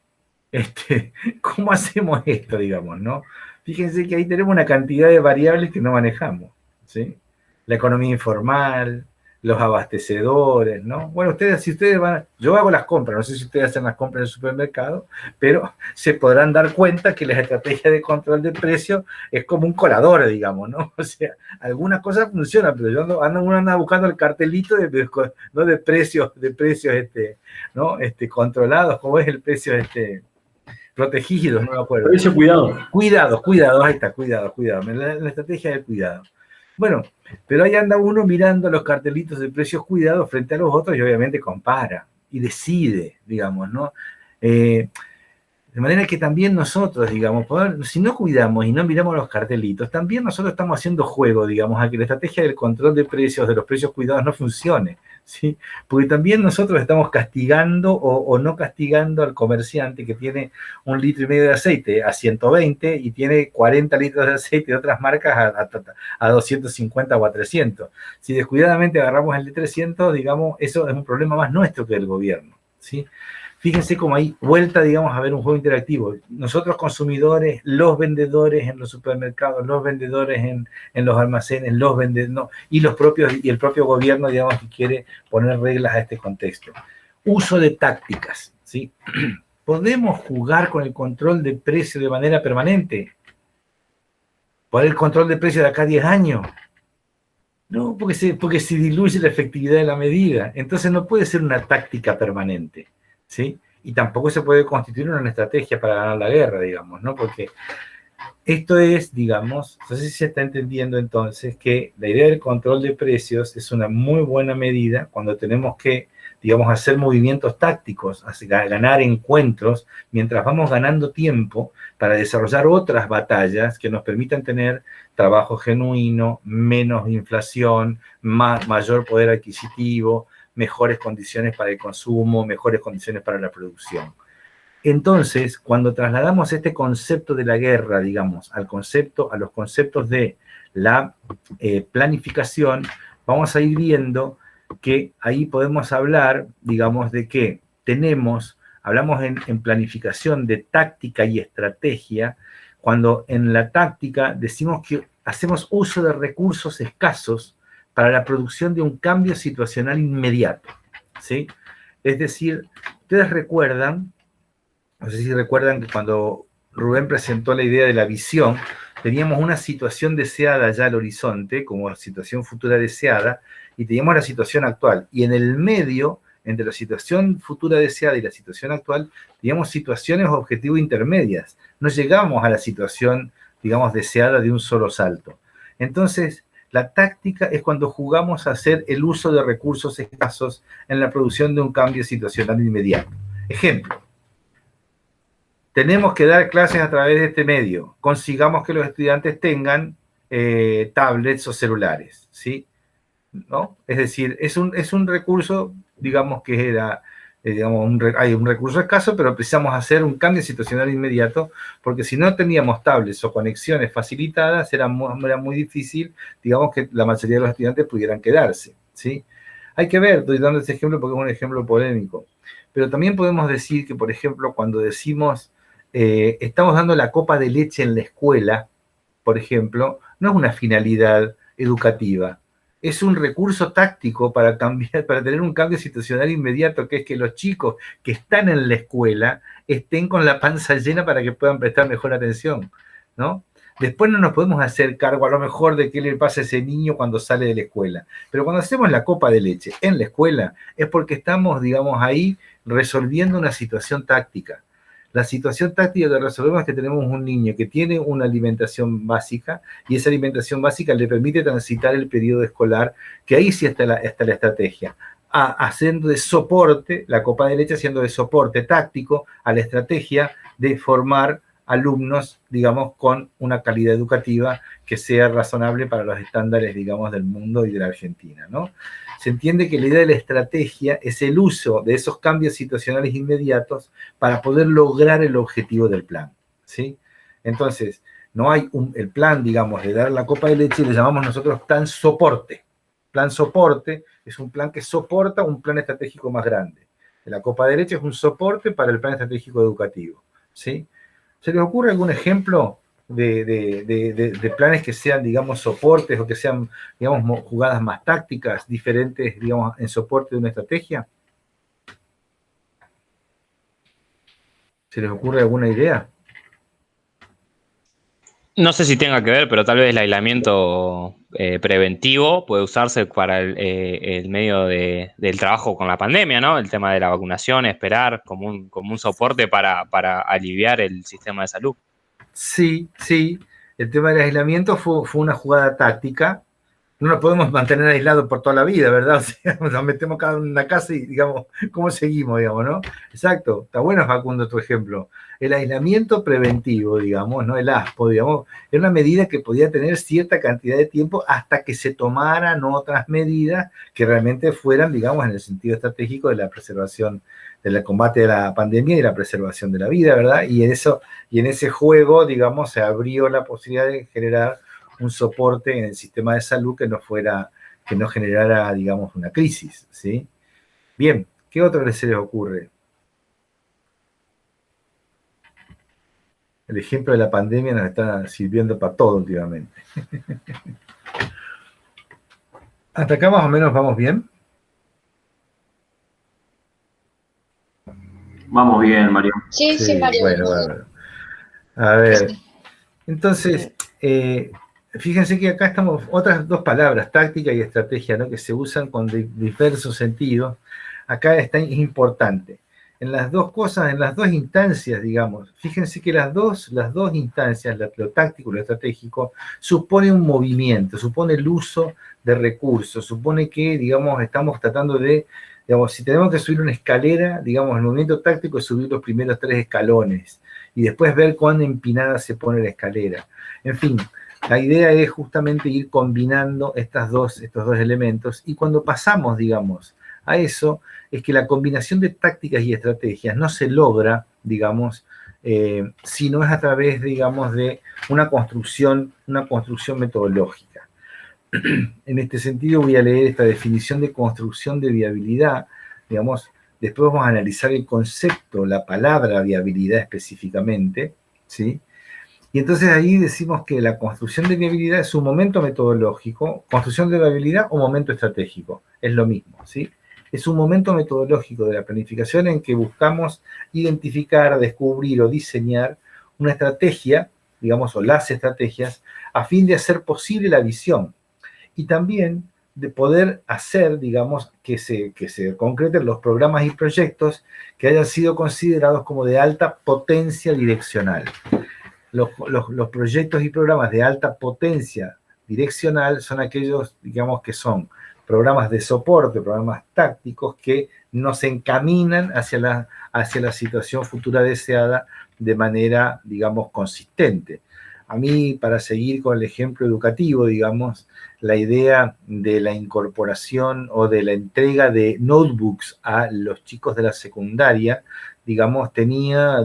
¿Cómo hacemos esto, digamos, no? Fíjense que ahí tenemos una cantidad de variables que no manejamos, ¿sí? La economía informal, los abastecedores, ¿no? Bueno, si ustedes van, yo hago las compras, no sé si ustedes hacen las compras en el supermercado, pero se podrán dar cuenta que la estrategia de control de precios es como un colador, digamos, ¿no? O sea, algunas cosas funcionan, pero uno anda buscando el cartelito ¿no? de precios, ¿no? Controlados, ¿cómo es el precio protegidos? No me acuerdo. Precio cuidado. Cuidado, ahí está, cuidado. La estrategia del cuidado. Bueno, pero ahí anda uno mirando los cartelitos de precios cuidados frente a los otros y obviamente compara y decide, digamos, ¿no? De manera que también nosotros, digamos, si no cuidamos y no miramos los cartelitos, también nosotros estamos haciendo juego, digamos, a que la estrategia del control de precios, de los precios cuidados, no funcione, ¿sí? Porque también nosotros estamos castigando o no castigando al comerciante que tiene 1,5 litros de aceite a 120 y tiene 40 litros de aceite de otras marcas a 250 o a 300. Si descuidadamente agarramos el de 300, digamos, eso es un problema más nuestro que del gobierno, ¿sí? Fíjense cómo hay vuelta, digamos, a ver un juego interactivo. Nosotros consumidores, los vendedores en los supermercados, los vendedores en los almacenes, y el propio gobierno, digamos, que quiere poner reglas a este contexto. Uso de tácticas, ¿sí? ¿Podemos jugar con el control de precio de manera permanente? ¿Poner el control de precio de acá a 10 años? No, porque se diluye la efectividad de la medida. Entonces no puede ser una táctica permanente, ¿sí? Y tampoco se puede constituir una estrategia para ganar la guerra, digamos, ¿no? Porque esto es, digamos, no sé si se está entendiendo entonces que la idea del control de precios es una muy buena medida cuando tenemos que, digamos, hacer movimientos tácticos, ganar encuentros, mientras vamos ganando tiempo para desarrollar otras batallas que nos permitan tener trabajo genuino, menos inflación, mayor poder adquisitivo, mejores condiciones para el consumo, mejores condiciones para la producción. Entonces, cuando trasladamos este concepto de la guerra, digamos, a los conceptos de la planificación, vamos a ir viendo que ahí podemos hablar, digamos, de que hablamos en planificación de táctica y estrategia, cuando en la táctica decimos que hacemos uso de recursos escasos para la producción de un cambio situacional inmediato, ¿sí? Es decir, ustedes recuerdan, no sé si recuerdan que cuando Rubén presentó la idea de la visión, teníamos una situación deseada ya al horizonte, como situación futura deseada, y teníamos la situación actual. Y en el medio, entre la situación futura deseada y la situación actual, teníamos situaciones o objetivos intermedias. No llegamos a la situación, digamos, deseada de un solo salto. Entonces, la táctica es cuando jugamos a hacer el uso de recursos escasos en la producción de un cambio situacional inmediato. Ejemplo. Tenemos que dar clases a través de este medio. Consigamos que los estudiantes tengan tablets o celulares, ¿sí? ¿No? Es decir, es un recurso, digamos que era, hay un recurso escaso, pero precisamos hacer un cambio situacional inmediato, porque si no teníamos tablets o conexiones facilitadas, era muy difícil, digamos, que la mayoría de los estudiantes pudieran quedarse, ¿sí? Hay que ver, estoy dando este ejemplo porque es un ejemplo polémico, pero también podemos decir que, por ejemplo, cuando decimos estamos dando la copa de leche en la escuela, por ejemplo, no es una finalidad educativa, es un recurso táctico para cambiar, para tener un cambio situacional inmediato, que es que los chicos que están en la escuela estén con la panza llena para que puedan prestar mejor atención, ¿no? Después no nos podemos hacer cargo a lo mejor de qué le pasa a ese niño cuando sale de la escuela. Pero cuando hacemos la copa de leche en la escuela es porque estamos, digamos, ahí resolviendo una situación táctica. La situación táctica que resolvemos es que tenemos un niño que tiene una alimentación básica y esa alimentación básica le permite transitar el periodo escolar, que ahí sí está la estrategia. Haciendo de soporte, la copa de leche haciendo de soporte táctico a la estrategia de formar alumnos, digamos, con una calidad educativa que sea razonable para los estándares, digamos, del mundo y de la Argentina, ¿no? Se entiende que la idea de la estrategia es el uso de esos cambios situacionales inmediatos para poder lograr el objetivo del plan, ¿sí? Entonces, no hay el plan, digamos, de dar la copa de leche, le llamamos nosotros plan soporte. Plan soporte es un plan que soporta un plan estratégico más grande. La copa de leche es un soporte para el plan estratégico educativo, ¿sí? ¿Se les ocurre algún ejemplo de planes que sean, digamos, soportes o que sean, digamos, jugadas más tácticas, diferentes, digamos, en soporte de una estrategia? ¿Se les ocurre alguna idea? No sé si tenga que ver, pero tal vez el aislamiento preventivo puede usarse para el medio del trabajo con la pandemia, ¿no? El tema de la vacunación, esperar como un soporte para aliviar el sistema de salud. Sí, sí. El tema del aislamiento fue una jugada táctica. No nos podemos mantener aislados por toda la vida, ¿verdad? O sea, nos metemos cada uno en una casa y, digamos, ¿cómo seguimos, digamos, no? Exacto. Está bueno, Facundo, tu ejemplo. El aislamiento preventivo, digamos, ¿no? El ASPO, digamos, era una medida que podía tener cierta cantidad de tiempo hasta que se tomaran otras medidas que realmente fueran, digamos, en el sentido estratégico de la preservación, del combate de la pandemia y la preservación de la vida, ¿verdad? Y en ese juego, digamos, se abrió la posibilidad de generar un soporte en el sistema de salud que no generara, digamos, una crisis, ¿sí? Bien, ¿qué otro se les ocurre? El ejemplo de la pandemia nos está sirviendo para todo últimamente. ¿Hasta acá más o menos vamos bien? Vamos bien, Mario. Sí, Mario. Bueno. A ver, entonces, fíjense que acá estamos, otras dos palabras, táctica y estrategia, ¿no? Que se usan con diversos sentidos. Acá es importante. En las dos cosas, en las dos instancias, digamos, fíjense que las dos instancias, lo táctico y lo estratégico, supone un movimiento, supone el uso de recursos, supone que, digamos, estamos tratando de, digamos, si tenemos que subir una escalera, digamos, el movimiento táctico es subir los primeros 3 escalones y después ver cuán empinada se pone la escalera. En fin, la idea es justamente ir combinando estos dos elementos y cuando pasamos, digamos, a eso, es que la combinación de tácticas y estrategias no se logra, digamos, si no es a través, digamos, de una construcción metodológica. En este sentido voy a leer esta definición de construcción de viabilidad, digamos, después vamos a analizar el concepto, la palabra viabilidad específicamente, ¿sí? Y entonces ahí decimos que la construcción de viabilidad es un momento metodológico, construcción de viabilidad o momento estratégico, es lo mismo, ¿sí? Es un momento metodológico de la planificación en que buscamos identificar, descubrir o diseñar una estrategia, digamos, o las estrategias, a fin de hacer posible la visión. Y también de poder hacer, digamos, que se concreten los programas y proyectos que hayan sido considerados como de alta potencia direccional. Los proyectos y programas de alta potencia direccional son aquellos, digamos, que son programas de soporte, programas tácticos que nos encaminan hacia la situación futura deseada de manera, digamos, consistente. A mí, para seguir con el ejemplo educativo, digamos, la idea de la incorporación o de la entrega de notebooks a los chicos de la secundaria, digamos, tenía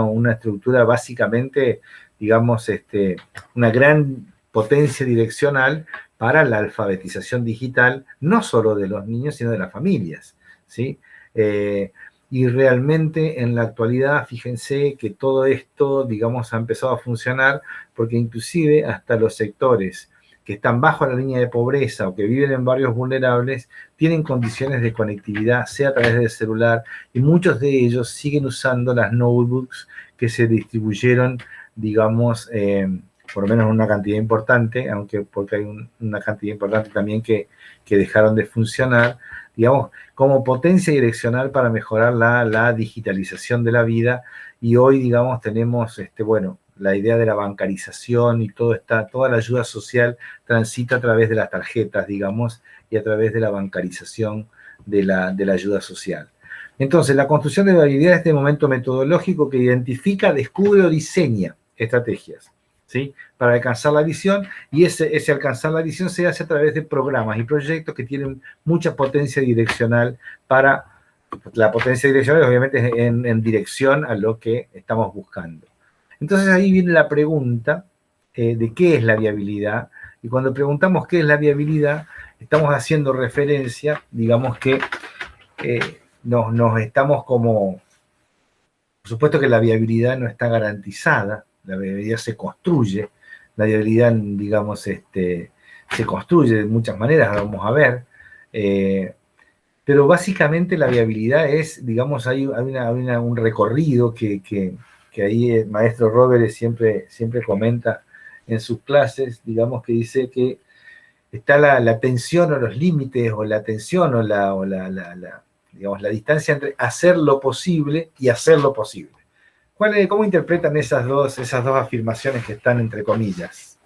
una estructura básicamente, digamos, una gran potencia direccional para la alfabetización digital, no solo de los niños, sino de las familias, ¿sí? Y realmente en la actualidad, fíjense que todo esto, digamos, ha empezado a funcionar porque inclusive hasta los sectores que están bajo la línea de pobreza o que viven en barrios vulnerables tienen condiciones de conectividad, sea a través del celular, y muchos de ellos siguen usando las notebooks que se distribuyeron, digamos, por lo menos una cantidad importante, aunque porque hay una cantidad importante también que dejaron de funcionar, digamos, como potencia direccional para mejorar la digitalización de la vida. Y hoy, digamos, tenemos, bueno, la idea de la bancarización y toda la ayuda social transita a través de las tarjetas, digamos, y a través de la bancarización de la ayuda social. Entonces, la construcción de viabilidad es este momento metodológico que identifica, descubre o diseña estrategias, ¿sí?, para alcanzar la visión, y ese alcanzar la visión se hace a través de programas y proyectos que tienen mucha potencia direccional para, la potencia direccional obviamente es en dirección a lo que estamos buscando. Entonces ahí viene la pregunta de qué es la viabilidad, y cuando preguntamos qué es la viabilidad, estamos haciendo referencia, digamos que nos estamos como, por supuesto que la viabilidad no está garantizada, la viabilidad se construye, la viabilidad, digamos, se construye de muchas maneras, vamos a ver, pero básicamente la viabilidad es, digamos, hay un recorrido que ahí el maestro Robert siempre comenta en sus clases, digamos, que dice que está la tensión o los límites, o la tensión o digamos, la distancia entre hacer lo posible y hacer lo posible. ¿Cómo interpretan esas dos afirmaciones que están entre comillas?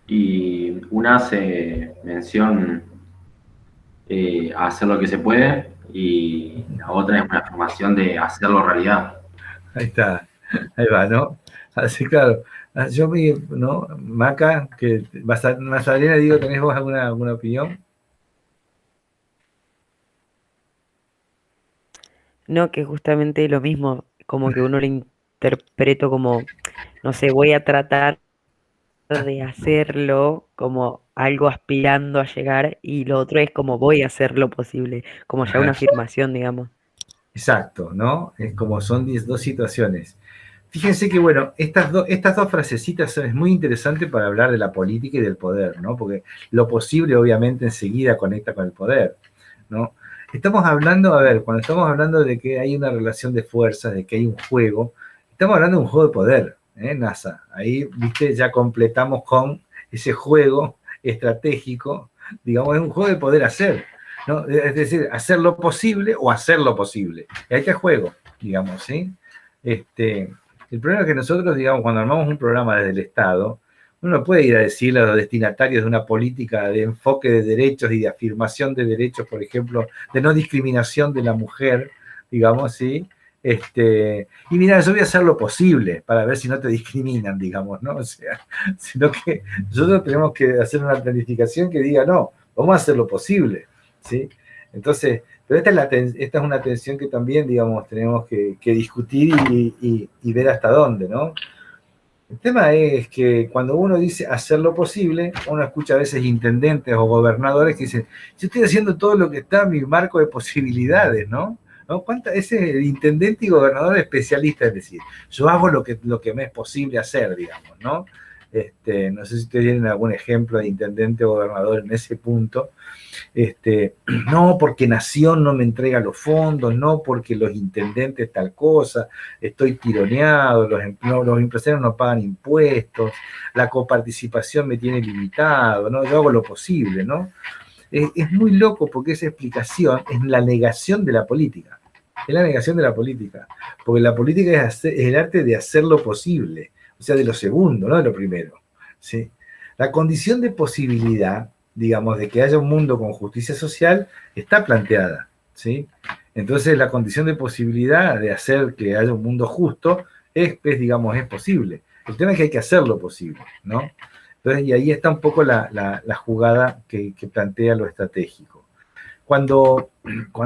Y una hace mención a hacer lo que se puede, y la otra es una afirmación de hacerlo realidad. Ahí está, ahí va, ¿no? Así, claro. Yo vi, ¿no? Maca, que Magdalena, digo, ¿tenés vos alguna opinión? No, que justamente lo mismo, como que uno lo interpreto como, no sé, voy a tratar de hacerlo como algo aspirando a llegar, y lo otro es como voy a hacer lo posible, como ya una afirmación, digamos. Exacto, ¿no? Es como son dos situaciones. Fíjense que, bueno, estas dos frasecitas es muy interesante para hablar de la política y del poder, ¿no? Porque lo posible, obviamente, enseguida conecta con el poder, ¿no? Estamos hablando, a ver, cuando estamos hablando de que hay una relación de fuerzas, de que hay un juego, estamos hablando de un juego de poder, NASA. Ahí, viste, ya completamos con ese juego estratégico, digamos, es un juego de poder hacer, ¿no? Es decir, hacer lo posible o hacer lo posible. Y ahí está el juego, digamos, ¿sí? El problema es que nosotros, digamos, cuando armamos un programa desde el Estado, uno no puede ir a decirle a los destinatarios de una política de enfoque de derechos y de afirmación de derechos, por ejemplo, de no discriminación de la mujer, digamos, ¿sí? Y mira, yo voy a hacer lo posible para ver si no te discriminan, digamos, ¿no? O sea, sino que nosotros tenemos que hacer una planificación que diga, no, vamos a hacer lo posible, ¿sí? Entonces, pero esta es una tensión que también, digamos, tenemos que discutir y ver hasta dónde, ¿no? El tema es que cuando uno dice hacer lo posible, uno escucha a veces intendentes o gobernadores que dicen, yo estoy haciendo todo lo que está en mi marco de posibilidades, ¿no? Ese es el intendente y gobernador especialista, es decir, yo hago lo que me es posible hacer, digamos, ¿no? No sé si ustedes tienen algún ejemplo de intendente o gobernador en ese punto. No, porque Nación no me entrega los fondos, no, porque los intendentes tal cosa, estoy tironeado, los empresarios no pagan impuestos, la coparticipación me tiene limitado, ¿no? Yo hago lo posible, ¿no? Es muy loco porque esa explicación es la negación de la política. Es la negación de la política. Porque la política es el arte de hacer lo posible. O sea, de lo segundo, no de lo primero, ¿sí? La condición de posibilidad, digamos, de que haya un mundo con justicia social, está planteada, ¿sí? Entonces, la condición de posibilidad de hacer que haya un mundo justo digamos, es posible. El tema es que hay que hacerlo posible, ¿no? Entonces, y ahí está un poco la jugada que plantea lo estratégico. Cuando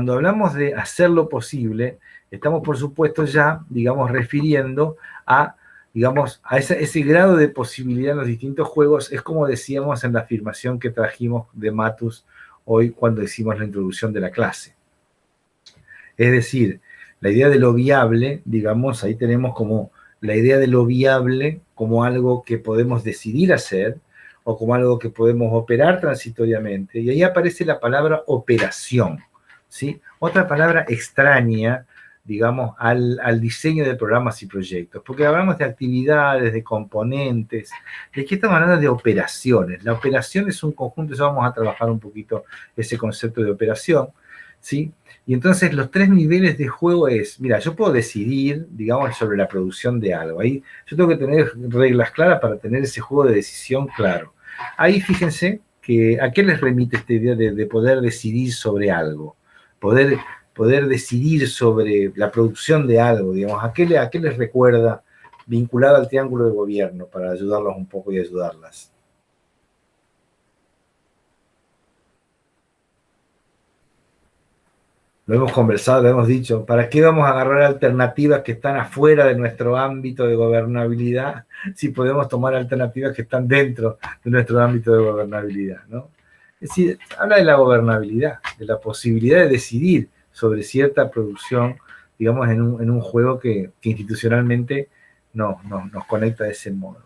hablamos de hacer lo posible, estamos, por supuesto, ya, digamos, refiriendo a, digamos, a ese grado de posibilidad en los distintos juegos. Es como decíamos en la afirmación que trajimos de Matus hoy cuando hicimos la introducción de la clase. Es decir, la idea de lo viable, digamos, ahí tenemos como la idea de lo viable como algo que podemos decidir hacer o como algo que podemos operar transitoriamente. Y ahí aparece la palabra operación, ¿sí? Otra palabra extraña, digamos, al diseño de programas y proyectos, porque hablamos de actividades, de componentes, de qué estamos hablando de operaciones. La operación es un conjunto, eso vamos a trabajar un poquito ese concepto de operación, ¿sí? Y entonces los 3 niveles de juego es, mira, yo puedo decidir, digamos, sobre la producción de algo. Ahí yo tengo que tener reglas claras para tener ese juego de decisión claro. Ahí fíjense que a qué les remite esta idea de poder decidir sobre algo, poder decidir sobre la producción de algo, digamos, a qué les recuerda vinculado al triángulo de gobierno para ayudarlos un poco y ayudarlas. Lo hemos conversado, lo hemos dicho, ¿para qué vamos a agarrar alternativas que están afuera de nuestro ámbito de gobernabilidad si podemos tomar alternativas que están dentro de nuestro ámbito de gobernabilidad, ¿no? Es decir, habla de la gobernabilidad, de la posibilidad de decidir sobre cierta producción, digamos, en un juego que institucionalmente nos conecta de ese modo.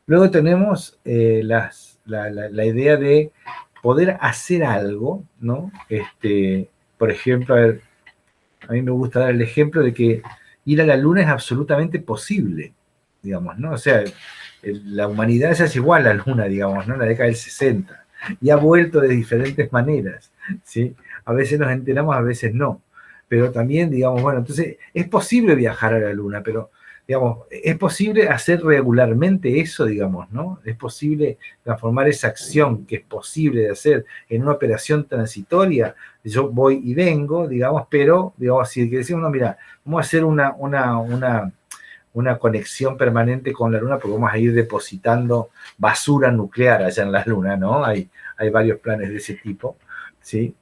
Luego tenemos la idea de poder hacer algo, ¿no? Por ejemplo, a mí me gusta dar el ejemplo de que ir a la Luna es absolutamente posible, digamos, ¿no? O sea, la humanidad ya llegó a la Luna, digamos, ¿no? En la década del 60, y ha vuelto de diferentes maneras, ¿sí? A veces nos enteramos, a veces no. Pero también, digamos, bueno, entonces es posible viajar a la Luna, pero, digamos, es posible hacer regularmente eso, digamos, ¿no? Es posible transformar esa acción que es posible de hacer en una operación transitoria. Yo voy y vengo, digamos, pero, digamos, si decimos, no, mira, vamos a hacer una conexión permanente con la Luna porque vamos a ir depositando basura nuclear allá en la Luna, ¿no? Hay varios planes de ese tipo, ¿sí?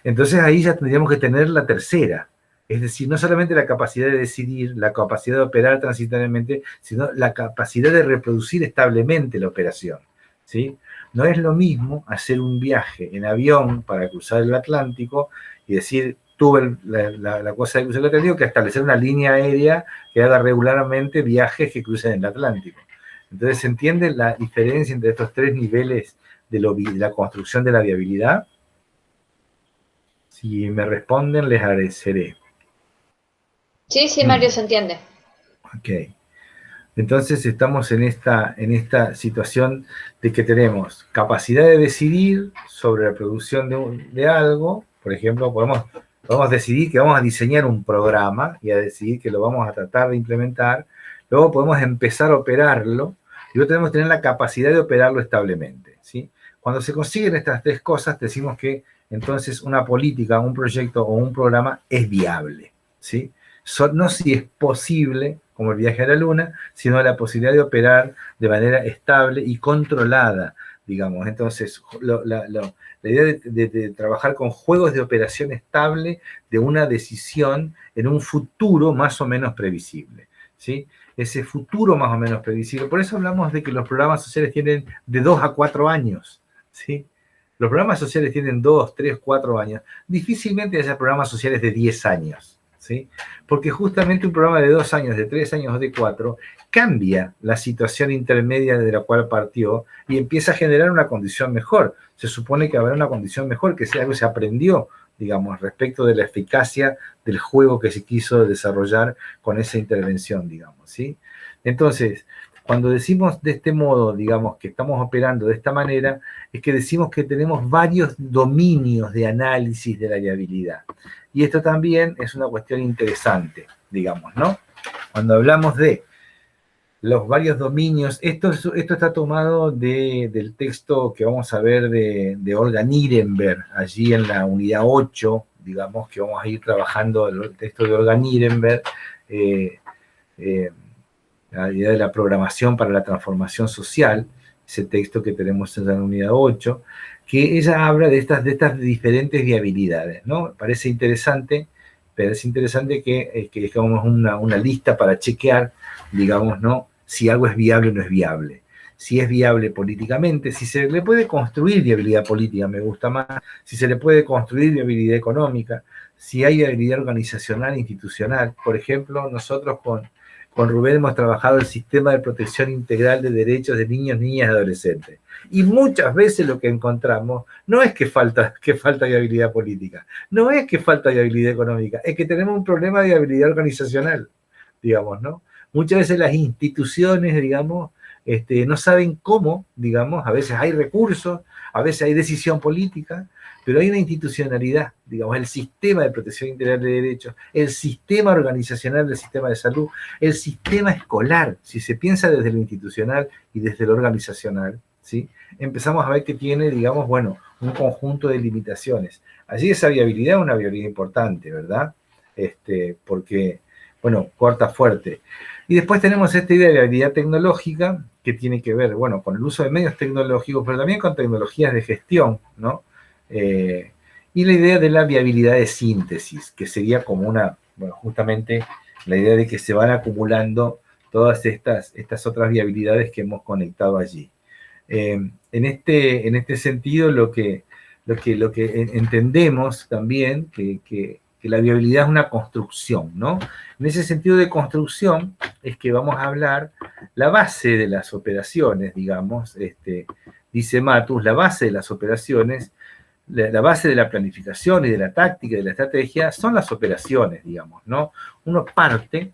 Entonces ahí ya tendríamos que tener la tercera, es decir, no solamente la capacidad de decidir, la capacidad de operar transitoriamente, sino la capacidad de reproducir establemente la operación, ¿sí? No es lo mismo hacer un viaje en avión para cruzar el Atlántico y decir, tuve la cosa de cruzar el Atlántico, que establecer una línea aérea que haga regularmente viajes que crucen el Atlántico. Entonces, ¿se entiende la diferencia entre estos 3 niveles de la construcción de la viabilidad? Si me responden, les agradeceré. Sí, Mario, se entiende. Ok. Entonces estamos en esta situación de que tenemos capacidad de decidir sobre la producción de algo. Por ejemplo, podemos decidir que vamos a diseñar un programa y a decidir que lo vamos a tratar de implementar. Luego podemos empezar a operarlo y luego tenemos que tener la capacidad de operarlo establemente, ¿sí? Cuando se consiguen estas 3 cosas, decimos que entonces una política, un proyecto o un programa es viable, ¿sí? No si es posible, como el viaje a la Luna, sino la posibilidad de operar de manera estable y controlada, digamos. Entonces, la idea de trabajar con juegos de operación estable de una decisión en un futuro más o menos previsible, ¿sí? Ese futuro más o menos previsible. Por eso hablamos de que los programas sociales tienen de 2 a 4 años, ¿sí? Los programas sociales tienen 2, 3, 4 años. Difícilmente haya programas sociales de 10 años, ¿sí? Porque justamente un programa de 2 años, de 3 años o de 4 cambia la situación intermedia de la cual partió y empieza a generar una condición mejor. Se supone que habrá una condición mejor, que sea algo que se aprendió, digamos, respecto de la eficacia del juego que se quiso desarrollar con esa intervención, digamos, ¿sí? Entonces, cuando decimos de este modo, digamos, que estamos operando de esta manera, es que decimos que tenemos varios dominios de análisis de la viabilidad. Y esto también es una cuestión interesante, digamos, ¿no? Cuando hablamos de los varios dominios, esto está tomado del texto que vamos a ver de Olga Nirenberg, allí en la unidad 8, digamos, que vamos a ir trabajando el texto de Olga Nirenberg, la idea de la programación para la transformación social, ese texto que tenemos en la unidad 8, que ella habla de estas diferentes viabilidades, ¿no? Parece interesante que dejamos una lista para chequear, digamos, ¿no? Si algo es viable o no es viable. Si es viable políticamente, si se le puede construir viabilidad política, me gusta más, si se le puede construir viabilidad económica, si hay viabilidad organizacional e institucional. Por ejemplo, nosotros con Rubén hemos trabajado el sistema de protección integral de derechos de niños, niñas y adolescentes. Y muchas veces lo que encontramos no es que falta viabilidad política, no es que falta viabilidad económica, es que tenemos un problema de viabilidad organizacional, digamos, ¿no? Muchas veces las instituciones, digamos, no saben cómo, digamos, a veces hay recursos, a veces hay decisión política, pero hay una institucionalidad, digamos, el sistema de protección integral de derechos, el sistema organizacional del sistema de salud, el sistema escolar, si se piensa desde lo institucional y desde lo organizacional, ¿sí? Empezamos a ver que tiene, digamos, bueno, un conjunto de limitaciones. Allí esa viabilidad es una viabilidad importante, ¿verdad? Porque, bueno, corta fuerte. Y después tenemos esta idea de viabilidad tecnológica, que tiene que ver, bueno, con el uso de medios tecnológicos, pero también con tecnologías de gestión, ¿no? Y la idea de la viabilidad de síntesis, que sería como una, bueno, justamente la idea de que se van acumulando todas estas otras viabilidades que hemos conectado allí. En este sentido, lo que entendemos también, que la viabilidad es una construcción, ¿no? En ese sentido de construcción es que vamos a hablar la base de las operaciones, digamos, dice Matus, la base de las operaciones, la base de la planificación y de la táctica y de la estrategia son las operaciones, digamos, ¿no? Uno parte,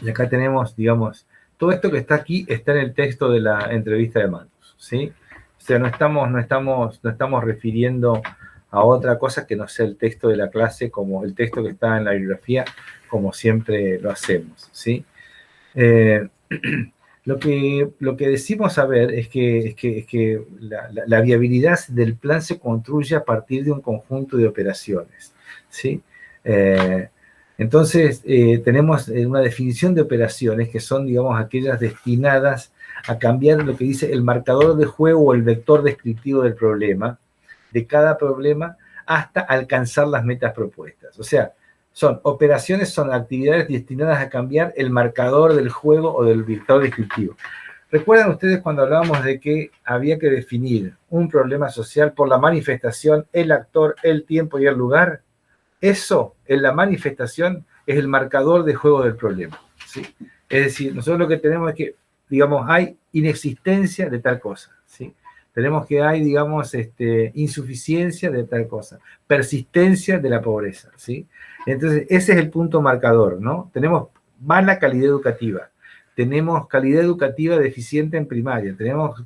y acá tenemos, digamos, todo esto que está aquí está en el texto de la entrevista de Matus, ¿sí? O sea, no estamos refiriendo a otra cosa que no sea el texto de la clase, como el texto que está en la bibliografía, como siempre lo hacemos, ¿sí? Lo que decimos saber es que la viabilidad del plan se construye a partir de un conjunto de operaciones, ¿sí? Entonces, tenemos una definición de operaciones que son, digamos, aquellas destinadas a cambiar lo que dice el marcador de juego o el vector descriptivo del problema, de cada problema, hasta alcanzar las metas propuestas. O sea, son actividades destinadas a cambiar el marcador del juego o del vector descriptivo. ¿Recuerdan ustedes cuando hablábamos de que había que definir un problema social por la manifestación, el actor, el tiempo y el lugar? Eso, en la manifestación, es el marcador de juego del problema, ¿sí? Es decir, nosotros lo que tenemos es que, digamos, hay inexistencia de tal cosa, ¿sí? Tenemos que hay, digamos, insuficiencia de tal cosa, persistencia de la pobreza, ¿sí? Entonces, ese es el punto marcador, ¿no? Tenemos mala calidad educativa, tenemos calidad educativa deficiente en primaria, tenemos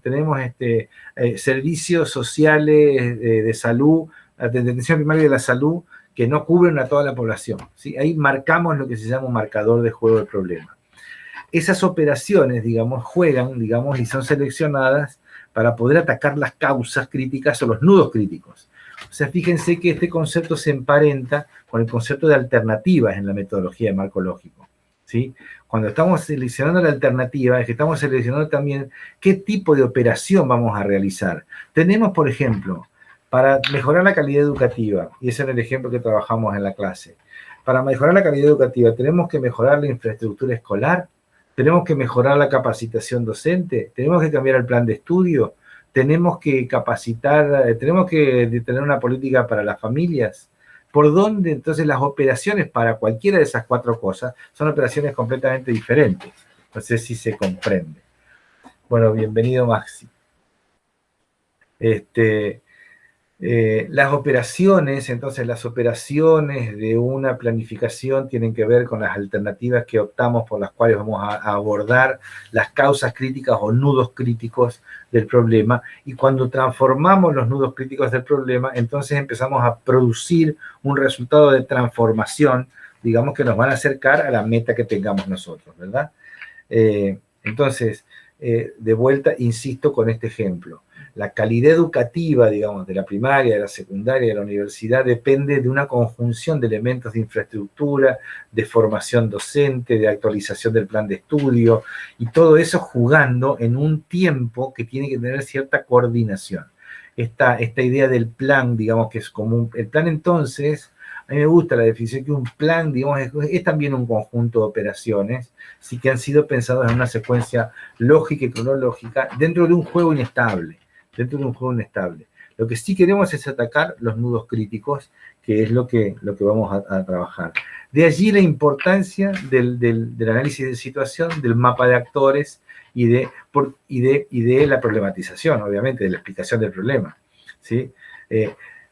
servicios sociales de salud, de atención primaria de la salud, que no cubren a toda la población, ¿sí? Ahí marcamos lo que se llama un marcador de juego del problema. Esas operaciones, digamos, juegan, digamos, y son seleccionadas para poder atacar las causas críticas o los nudos críticos. O sea, fíjense que este concepto se emparenta con el concepto de alternativas en la metodología de marco lógico, ¿sí? Cuando estamos seleccionando la alternativa, es que estamos seleccionando también qué tipo de operación vamos a realizar. Tenemos, por ejemplo, para mejorar la calidad educativa, y ese es el ejemplo que trabajamos en la clase, para mejorar la calidad educativa tenemos que mejorar la infraestructura escolar, tenemos que mejorar la capacitación docente, tenemos que cambiar el plan de estudio, tenemos que capacitar, tenemos que tener una política para las familias. ¿Por dónde? Entonces las operaciones para cualquiera de esas cuatro cosas son operaciones completamente diferentes. No sé si se comprende. Bueno, bienvenido Maxi. Las operaciones, entonces las operaciones de una planificación tienen que ver con las alternativas que optamos por las cuales vamos a abordar las causas críticas o nudos críticos del problema, y cuando transformamos los nudos críticos del problema, entonces empezamos a producir un resultado de transformación, digamos, que nos van a acercar a la meta que tengamos nosotros, ¿verdad? Entonces, de vuelta, insisto con este ejemplo. La calidad educativa, digamos, de la primaria, de la secundaria, de la universidad, depende de una conjunción de elementos de infraestructura, de formación docente, de actualización del plan de estudio, y todo eso jugando en un tiempo que tiene que tener cierta coordinación. Esta idea del plan, digamos, que es común. El plan, entonces, a mí me gusta la definición que un plan, digamos, es también un conjunto de operaciones, sí, que han sido pensadas en una secuencia lógica y cronológica dentro de un juego inestable. Lo que sí queremos es atacar los nudos críticos, que es lo que vamos a trabajar. De allí la importancia del análisis de situación, del mapa de actores y de la problematización, obviamente, de la explicación del problema, ¿sí?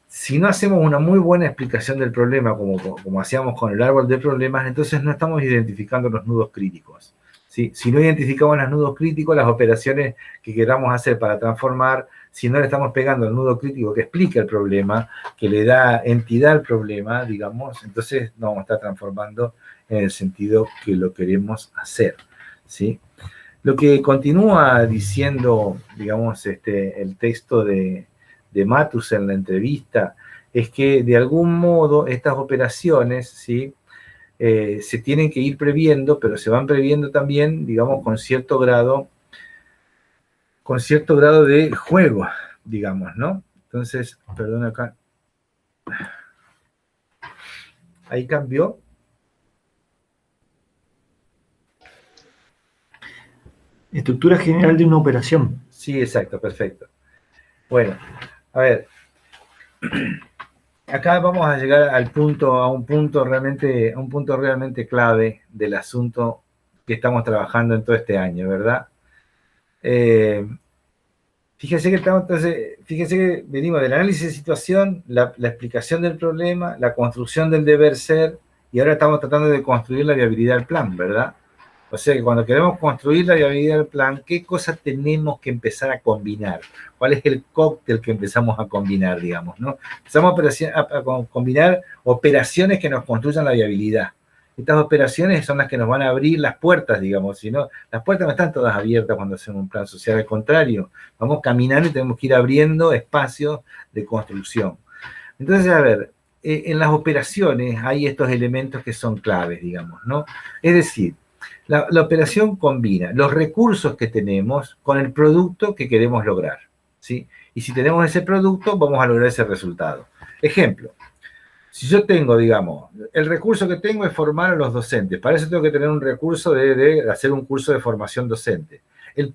Si no hacemos una muy buena explicación del problema, como hacíamos con el árbol de problemas, entonces no estamos identificando los nudos críticos, ¿sí? Si no identificamos los nudos críticos, las operaciones que queramos hacer para transformar, si no le estamos pegando al nudo crítico que explica el problema, que le da entidad al problema, digamos, entonces no vamos a estar transformando en el sentido que lo queremos hacer, ¿sí? Lo que continúa diciendo, digamos, el texto de Matus en la entrevista, es que de algún modo estas operaciones, ¿sí? Se tienen que ir previendo, pero se van previendo también, digamos, con cierto grado de juego, digamos, ¿no? Entonces, perdón acá. Ahí cambió. Estructura general de una operación. Sí, exacto, perfecto. Bueno, a ver. Acá vamos a llegar a un punto realmente clave del asunto que estamos trabajando en todo este año, ¿verdad? Fíjense que venimos del análisis de situación, la explicación del problema, la construcción del deber ser, y ahora estamos tratando de construir la viabilidad del plan, ¿verdad? O sea que cuando queremos construir la viabilidad del plan, ¿qué cosas tenemos que empezar a combinar? ¿Cuál es el cóctel que empezamos a combinar, digamos, ¿no? Empezamos a combinar operaciones que nos construyan la viabilidad. Estas operaciones son las que nos van a abrir las puertas, digamos, si no, las puertas no están todas abiertas cuando hacemos un plan social, al contrario, vamos caminando y tenemos que ir abriendo espacios de construcción. Entonces, a ver, en las operaciones hay estos elementos que son claves, digamos, ¿no? Es decir, la operación combina los recursos que tenemos con el producto que queremos lograr, ¿sí? Y si tenemos ese producto, vamos a lograr ese resultado. Ejemplo, si yo tengo, digamos, el recurso que tengo es formar a los docentes, para eso tengo que tener un recurso de hacer un curso de formación docente. El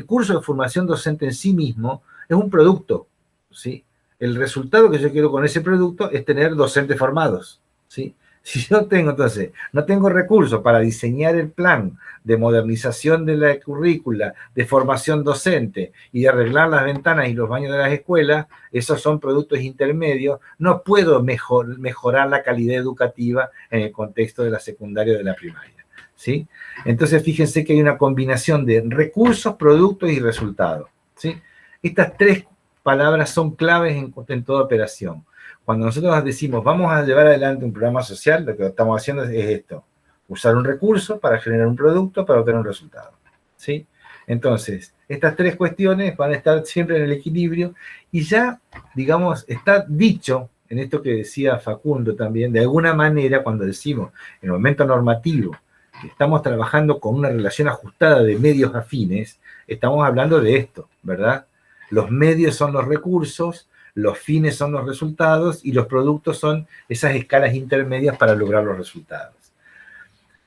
curso de formación docente en sí mismo es un producto, ¿sí? El resultado que yo quiero con ese producto es tener docentes formados, ¿sí? Si yo tengo, entonces, no tengo recursos para diseñar el plan de modernización de la currícula, de formación docente y de arreglar las ventanas y los baños de las escuelas, esos son productos intermedios, no puedo mejorar la calidad educativa en el contexto de la secundaria o de la primaria, ¿sí? Entonces, fíjense que hay una combinación de recursos, productos y resultados, ¿sí? Estas tres palabras son claves en toda operación. Cuando nosotros decimos, vamos a llevar adelante un programa social, lo que estamos haciendo es esto, usar un recurso para generar un producto para obtener un resultado, ¿sí? Entonces, estas tres cuestiones van a estar siempre en el equilibrio y ya, digamos, está dicho, en esto que decía Facundo también, de alguna manera, cuando decimos, en el momento normativo, que estamos trabajando con una relación ajustada de medios afines, estamos hablando de esto, ¿verdad? Los medios son los recursos, los fines son los resultados y los productos son esas escalas intermedias para lograr los resultados.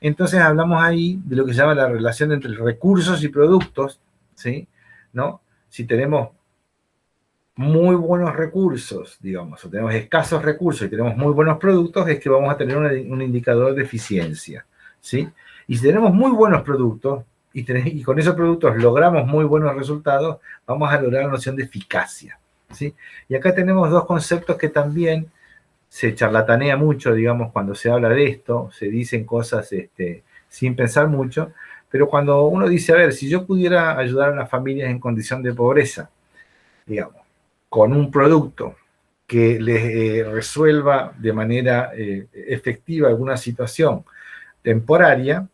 Entonces hablamos ahí de lo que se llama la relación entre recursos y productos, ¿sí? ¿No? Si tenemos muy buenos recursos, digamos, o tenemos escasos recursos y tenemos muy buenos productos, es que vamos a tener un indicador de eficiencia, ¿sí? Y si tenemos muy buenos productos y con esos productos logramos muy buenos resultados, vamos a lograr la noción de eficacia, ¿sí? Y acá tenemos dos conceptos que también se charlatanea mucho, digamos, cuando se habla de esto, se dicen cosas sin pensar mucho, pero cuando uno dice, a ver, si yo pudiera ayudar a unas familias en condición de pobreza, digamos, con un producto que les resuelva de manera efectiva alguna situación temporaria,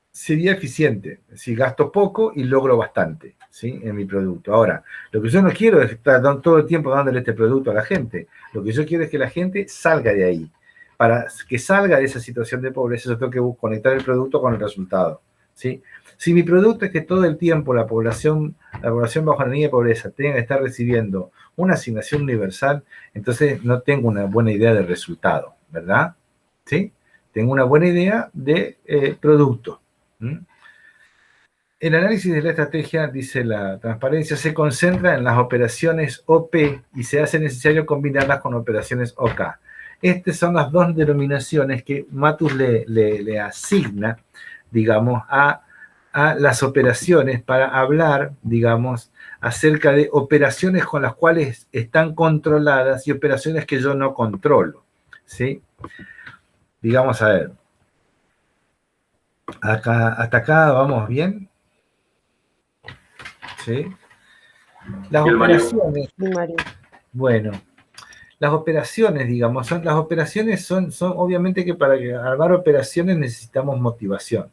sería eficiente, si gasto poco y logro bastante, ¿sí? En mi producto. Ahora, lo que yo no quiero es estar todo el tiempo dándole este producto a la gente. Lo que yo quiero es que la gente salga de ahí. Para que salga de esa situación de pobreza, yo tengo que conectar el producto con el resultado, ¿sí? Si mi producto es que todo el tiempo la población bajo la línea de pobreza tenga que estar recibiendo una asignación universal, entonces no tengo una buena idea de resultado, ¿verdad? ¿Sí? Tengo una buena idea de producto. El análisis de la estrategia, dice la transparencia, se concentra en las operaciones OP y se hace necesario combinarlas con operaciones OK. Estas son las dos denominaciones que Matus le asigna, digamos, a las operaciones para hablar, digamos, acerca de operaciones con las cuales están controladas y operaciones que yo no controlo, ¿sí? Digamos, a ver, hasta acá vamos bien, ¿sí? Las operaciones, bueno, las operaciones, digamos, son obviamente que para armar operaciones necesitamos motivación.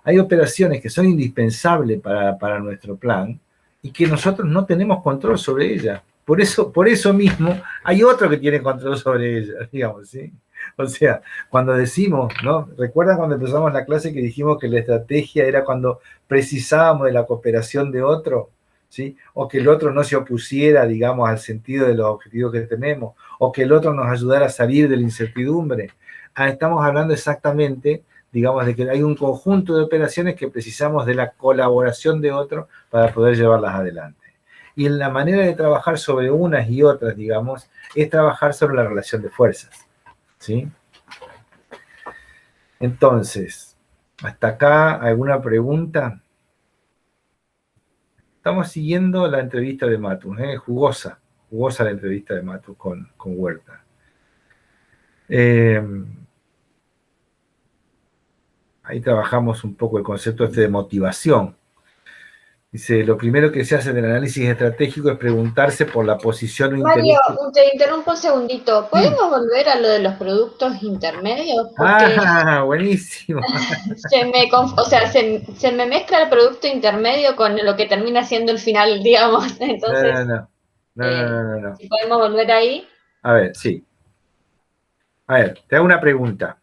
Hay operaciones que son indispensables para nuestro plan y que nosotros no tenemos control sobre ellas. Por eso mismo hay otro que tiene control sobre ellas, digamos, ¿sí? O sea, cuando decimos, ¿no? ¿Recuerdan cuando empezamos la clase que dijimos que la estrategia era cuando precisábamos de la cooperación de otro? ¿Sí? O que el otro no se opusiera, digamos, al sentido de los objetivos que tenemos, o que el otro nos ayudara a salir de la incertidumbre. Estamos hablando exactamente, digamos, de que hay un conjunto de operaciones que precisamos de la colaboración de otro para poder llevarlas adelante. Y en la manera de trabajar sobre unas y otras, digamos, es trabajar sobre la relación de fuerzas, ¿sí? Entonces, hasta acá, ¿alguna pregunta? Estamos siguiendo la entrevista de Matus, jugosa la entrevista de Matus con Huerta. Ahí trabajamos un poco el concepto de motivación. Dice, lo primero que se hace en el análisis estratégico es preguntarse por la posición o interés. Mario, te interrumpo un segundito. ¿Podemos volver a lo de los productos intermedios? Porque buenísimo. Se me mezcla el producto intermedio con lo que termina siendo el final, digamos. Entonces, no. si podemos volver ahí. A ver, sí. A ver, te hago una pregunta.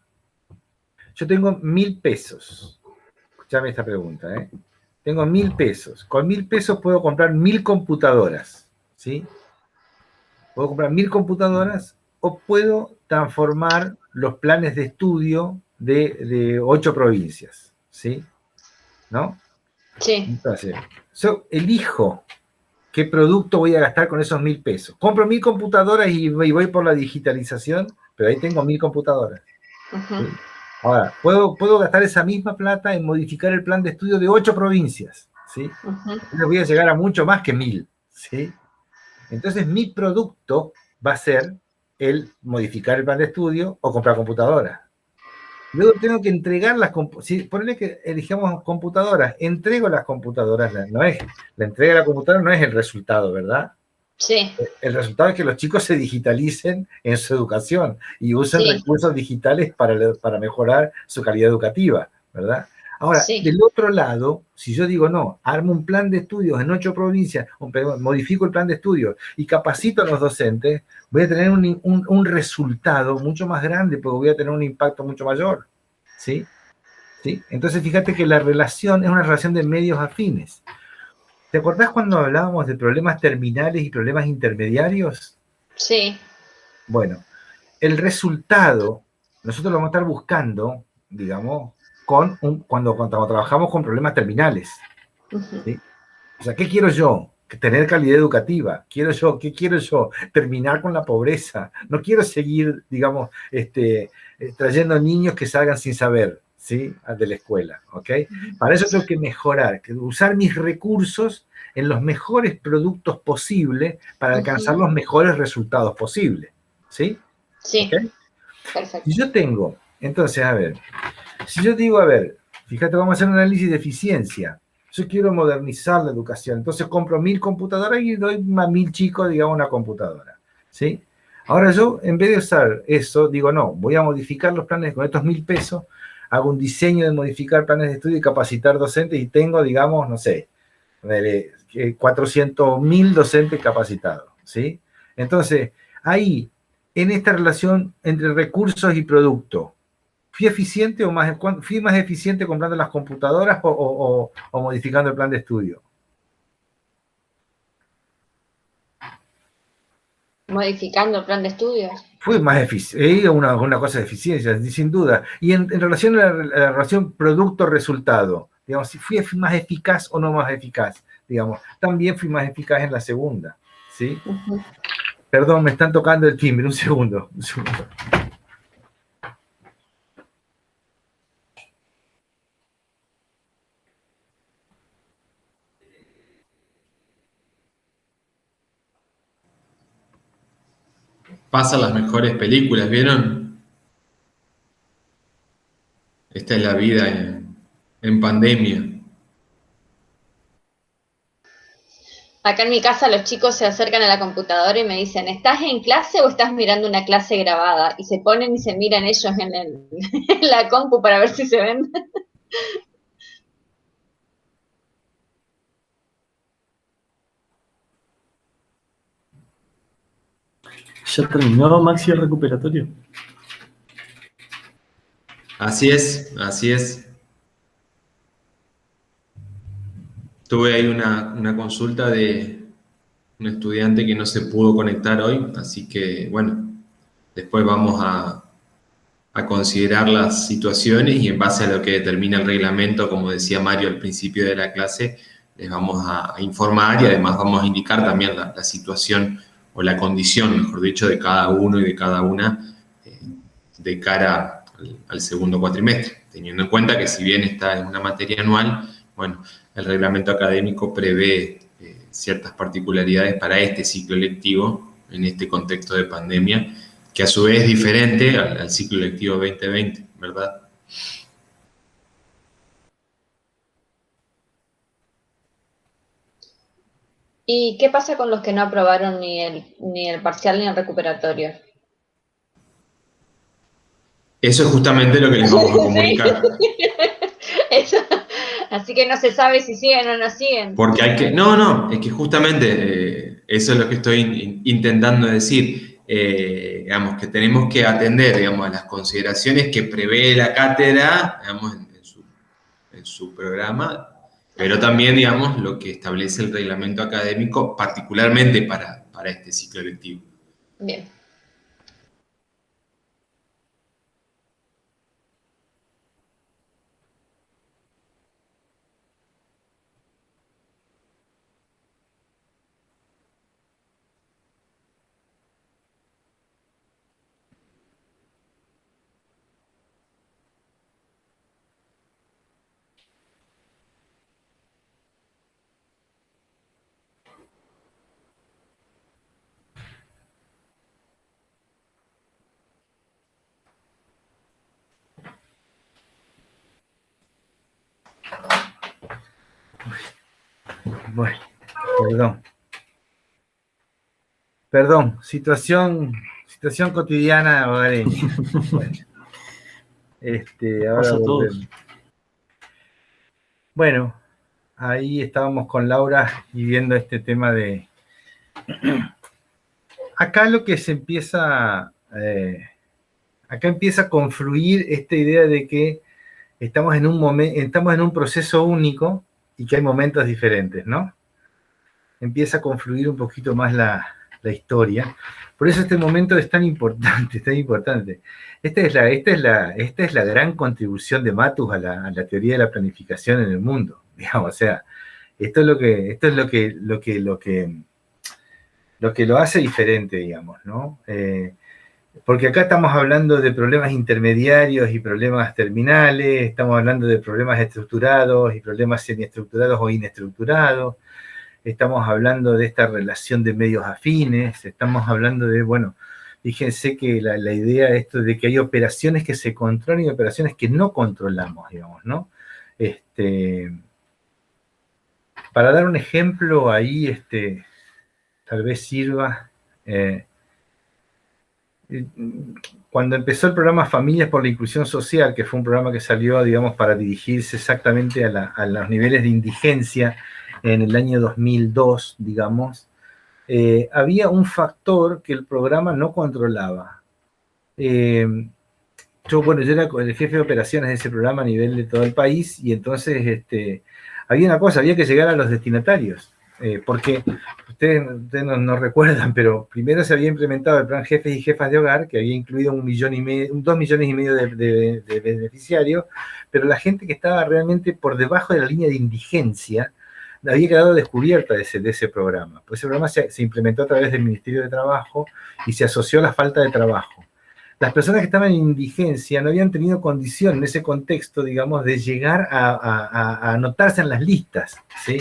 Yo tengo 1.000 pesos. Escuchame esta pregunta, ¿eh? Tengo 1.000 pesos. Con 1.000 pesos puedo comprar 1.000 computadoras, ¿sí? Puedo comprar 1.000 computadoras o puedo transformar los planes de estudio de 8 provincias, ¿sí? ¿No? Sí. Entonces, yo elijo qué producto voy a gastar con esos 1.000 pesos. Compro 1.000 computadoras y voy por la digitalización, pero ahí tengo 1.000 computadoras. ¿Sí? Ahora, puedo gastar esa misma plata en modificar el plan de estudio de 8 provincias, ¿sí? Entonces voy a llegar a mucho más que 1.000, ¿sí? Entonces mi producto va a ser el modificar el plan de estudio o comprar computadoras. Luego tengo que entregar las computadoras. Si ponele que elijamos computadoras, entrego las computadoras. La entrega de la computadora no es el resultado, ¿verdad? Sí. El resultado es que los chicos se digitalicen en su educación y usen recursos digitales para mejorar su calidad educativa, ¿verdad? Ahora, del otro lado, si yo digo, no, armo un plan de estudios en 8 provincias, modifico el plan de estudios y capacito a los docentes, voy a tener un resultado mucho más grande porque voy a tener un impacto mucho mayor, ¿sí? ¿Sí? Entonces, fíjate que la relación es una relación de medios afines. ¿Te acordás cuando hablábamos de problemas terminales y problemas intermediarios? Sí. Bueno, el resultado, nosotros lo vamos a estar buscando, digamos, cuando trabajamos con problemas terminales. ¿Sí? O sea, ¿qué quiero yo? Tener calidad educativa. ¿Qué quiero yo? Terminar con la pobreza. No quiero seguir, digamos, trayendo niños que salgan sin saber, ¿sí? De la escuela, ¿ok? Para eso tengo que mejorar, usar mis recursos en los mejores productos posibles para alcanzar los mejores resultados posibles, ¿sí? Sí. ¿Okay? Perfecto. Si yo tengo, entonces, a ver, si yo digo, a ver, fíjate, vamos a hacer un análisis de eficiencia. Yo quiero modernizar la educación, entonces compro 1.000 computadoras y doy a 1.000 chicos, digamos, una computadora, ¿sí? Ahora yo, en vez de usar eso, digo, no, voy a modificar los planes con estos 1.000 pesos, hago un diseño de modificar planes de estudio y capacitar docentes y tengo, digamos, no sé, 400.000 docentes capacitados, ¿sí? Entonces, ahí, en esta relación entre recursos y producto, ¿fui eficiente fui más eficiente comprando las computadoras o modificando el plan de estudio? Modificando el plan de estudios. Fue más eficiente, una cosa de eficiencia, sin duda. Y en relación a la relación producto-resultado, Digamos, si fui más eficaz o no más eficaz, digamos. También fui más eficaz en la segunda, ¿sí? Perdón, me están tocando el timbre, un segundo. Pasan las mejores películas, ¿vieron? Esta es la vida en pandemia. Acá en mi casa los chicos se acercan a la computadora y me dicen, ¿estás en clase o estás mirando una clase grabada? Y se ponen y se miran ellos en la compu para ver si se ven. ¿Ya terminó, Maxi, el recuperatorio? Así es, así es. Tuve ahí una consulta de un estudiante que no se pudo conectar hoy, así que bueno, después vamos a considerar las situaciones y en base a lo que determina el reglamento, como decía Mario al principio de la clase, les vamos a informar y además vamos a indicar también la situación o la condición, mejor dicho, de cada uno y de cada una de cara al segundo cuatrimestre, teniendo en cuenta que si bien está en una materia anual, bueno, el reglamento académico prevé ciertas particularidades para este ciclo lectivo en este contexto de pandemia, que a su vez es diferente al ciclo lectivo 2020, ¿verdad? ¿Y qué pasa con los que no aprobaron ni el parcial ni el recuperatorio? Eso es justamente lo que les vamos a comunicar. Eso. Así que no se sabe si siguen o no siguen. Porque hay que... No, es que justamente eso es lo que estoy intentando decir. Digamos, que tenemos que atender, digamos, a las consideraciones que prevé la cátedra, digamos, en su programa, pero también, digamos, lo que establece el reglamento académico, particularmente para este ciclo lectivo. Bien. Bueno, perdón, situación cotidiana hogareña. Bueno, ahora Pasa a volvemos. todos. Bueno, ahí estábamos con Laura y viendo este tema de... Acá lo que se empieza... acá empieza a confluir esta idea de que estamos en un proceso único y que hay momentos diferentes, ¿no? Empieza a confluir un poquito más la historia. Por eso este momento es tan importante, tan importante. Esta es la gran contribución de Matus a la teoría de la planificación en el mundo, digamos. O sea, esto es lo que lo hace diferente, digamos, ¿no? Porque acá estamos hablando de problemas intermediarios y problemas terminales, estamos hablando de problemas estructurados y problemas semiestructurados o inestructurados, estamos hablando de esta relación de medios afines, estamos hablando de, bueno, fíjense que la idea esto de que hay operaciones que se controlan y operaciones que no controlamos, digamos, ¿no? Para dar un ejemplo ahí, tal vez sirva... cuando empezó el programa Familias por la Inclusión Social, que fue un programa que salió, digamos, para dirigirse exactamente a los niveles de indigencia en el año 2002, digamos, había un factor que el programa no controlaba. Yo era el jefe de operaciones de ese programa a nivel de todo el país, y entonces había una cosa, había que llegar a los destinatarios. porque ustedes no recuerdan, pero primero se había implementado el plan Jefes y Jefas de Hogar, que había incluido 2,5 millones de beneficiarios, pero la gente que estaba realmente por debajo de la línea de indigencia había quedado descubierta de ese programa. Pues ese programa se implementó a través del Ministerio de Trabajo y se asoció a la falta de trabajo. Las personas que estaban en indigencia no habían tenido condición en ese contexto, digamos, de llegar a anotarse en las listas, ¿sí?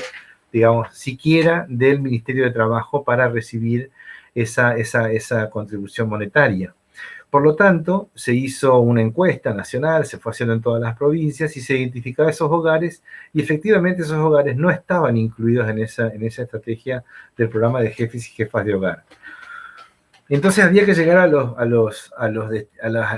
Digamos, siquiera del Ministerio de Trabajo para recibir esa contribución monetaria. Por lo tanto, se hizo una encuesta nacional, se fue haciendo en todas las provincias y se identificaba esos hogares y efectivamente esos hogares no estaban incluidos en esa estrategia del programa de Jefes y Jefas de Hogar. Entonces había que llegar a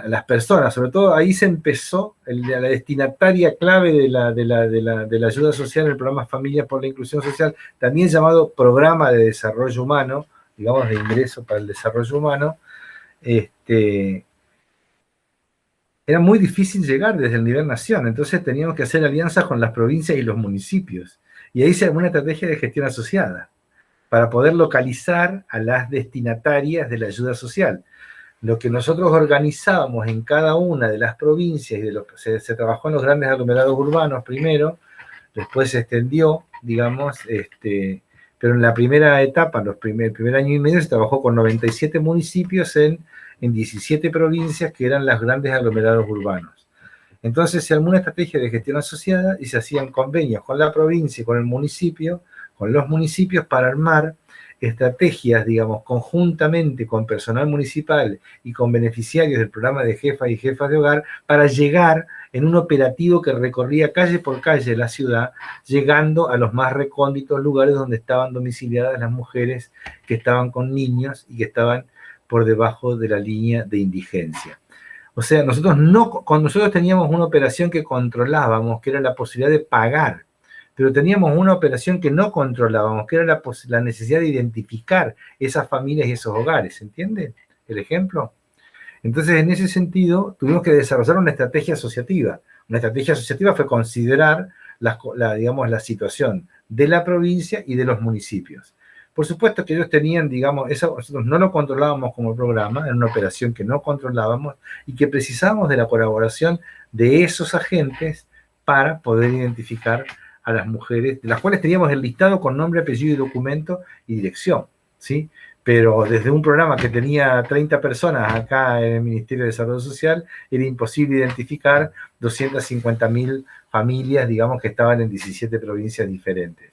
las personas, sobre todo ahí se empezó la destinataria clave de la ayuda social en el programa Familias por la Inclusión Social, también llamado Programa de Desarrollo Humano, digamos de ingreso para el desarrollo humano. Era muy difícil llegar desde el nivel nación, entonces teníamos que hacer alianzas con las provincias y los municipios, y ahí se armó una estrategia de gestión asociada, para poder localizar a las destinatarias de la ayuda social. Lo que nosotros organizábamos en cada una de las provincias, y de lo que se trabajó en los grandes aglomerados urbanos primero, después se extendió, digamos, pero en la primera etapa, el primer año y medio, se trabajó con 97 municipios en 17 provincias que eran los grandes aglomerados urbanos. Entonces se armó una estrategia de gestión asociada y se hacían convenios con la provincia y con el municipio, con los municipios para armar estrategias, digamos, conjuntamente con personal municipal y con beneficiarios del programa de Jefas y Jefas de Hogar para llegar en un operativo que recorría calle por calle la ciudad, llegando a los más recónditos lugares donde estaban domiciliadas las mujeres que estaban con niños y que estaban por debajo de la línea de indigencia. O sea, nosotros teníamos una operación que controlábamos, que era la posibilidad de pagar, pero teníamos una operación que no controlábamos, que era la necesidad de identificar esas familias y esos hogares, ¿entiende el ejemplo? Entonces, en ese sentido, tuvimos que desarrollar una estrategia asociativa. Una estrategia asociativa fue considerar digamos, la situación de la provincia y de los municipios. Por supuesto que ellos tenían, digamos, eso nosotros no lo controlábamos como programa, era una operación que no controlábamos y que precisábamos de la colaboración de esos agentes para poder identificar a las mujeres, de las cuales teníamos el listado con nombre, apellido y documento y dirección, ¿sí? Pero desde un programa que tenía 30 personas acá en el Ministerio de Desarrollo Social, era imposible identificar 250.000 familias, digamos, que estaban en 17 provincias diferentes.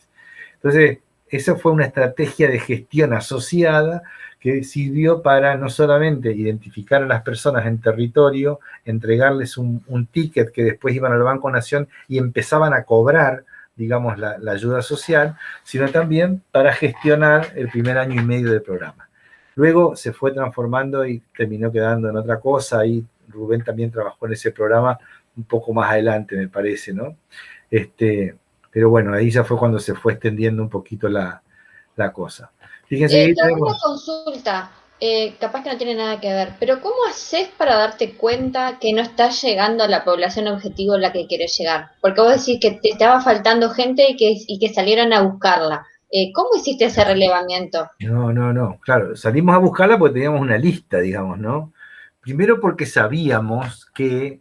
Entonces, esa fue una estrategia de gestión asociada que sirvió para no solamente identificar a las personas en territorio, entregarles un ticket que después iban al Banco Nación y empezaban a cobrar, digamos, la ayuda social, sino también para gestionar el primer año y medio del programa. Luego se fue transformando y terminó quedando en otra cosa, y Rubén también trabajó en ese programa un poco más adelante, me parece, ¿no? Pero bueno, ahí ya fue cuando se fue extendiendo un poquito la cosa. Fíjense, una consulta, capaz que no tiene nada que ver, pero ¿cómo haces para darte cuenta que no estás llegando a la población objetivo a la que querés llegar? Porque vos decís que te estaba faltando gente y que salieron a buscarla. ¿Cómo hiciste ese relevamiento? No, claro, salimos a buscarla porque teníamos una lista, digamos, ¿no? Primero porque sabíamos que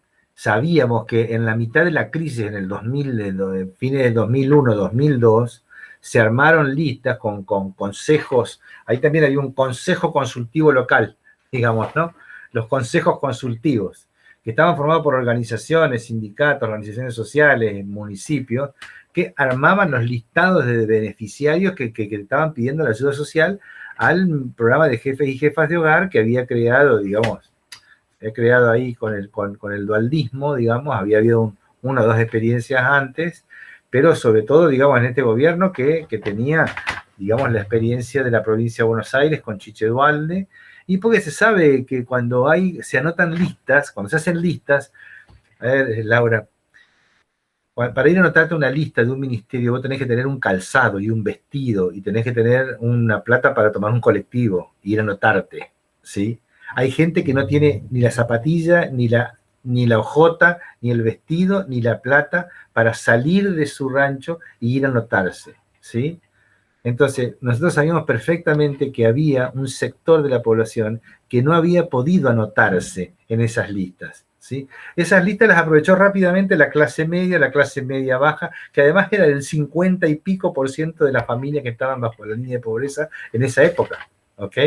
en la mitad de la crisis, en el 2000, fines del 2001, 2002, se armaron listas con consejos. Ahí también había un consejo consultivo local, digamos, ¿no? Los consejos consultivos, que estaban formados por organizaciones, sindicatos, organizaciones sociales, municipios, que armaban los listados de beneficiarios que estaban pidiendo la ayuda social al programa de Jefes y Jefas de Hogar que había creado, digamos, ahí con el dualdismo, digamos, había habido una o dos experiencias antes, pero sobre todo, digamos, en este gobierno que tenía, digamos, la experiencia de la provincia de Buenos Aires con Chiche Dualde, y porque se sabe que cuando se anotan listas, cuando se hacen listas, a ver, Laura, para ir a anotarte una lista de un ministerio, vos tenés que tener un calzado y un vestido, y tenés que tener una plata para tomar un colectivo, y ir a anotarte, ¿sí? Hay gente que no tiene ni la zapatilla, ni la hojota, ni el vestido, ni la plata para salir de su rancho y ir a anotarse, ¿sí? Entonces, nosotros sabíamos perfectamente que había un sector de la población que no había podido anotarse en esas listas, ¿sí? Esas listas las aprovechó rápidamente la clase media baja, que además era del 50 y pico % de las familias que estaban bajo la línea de pobreza en esa época, ¿ok?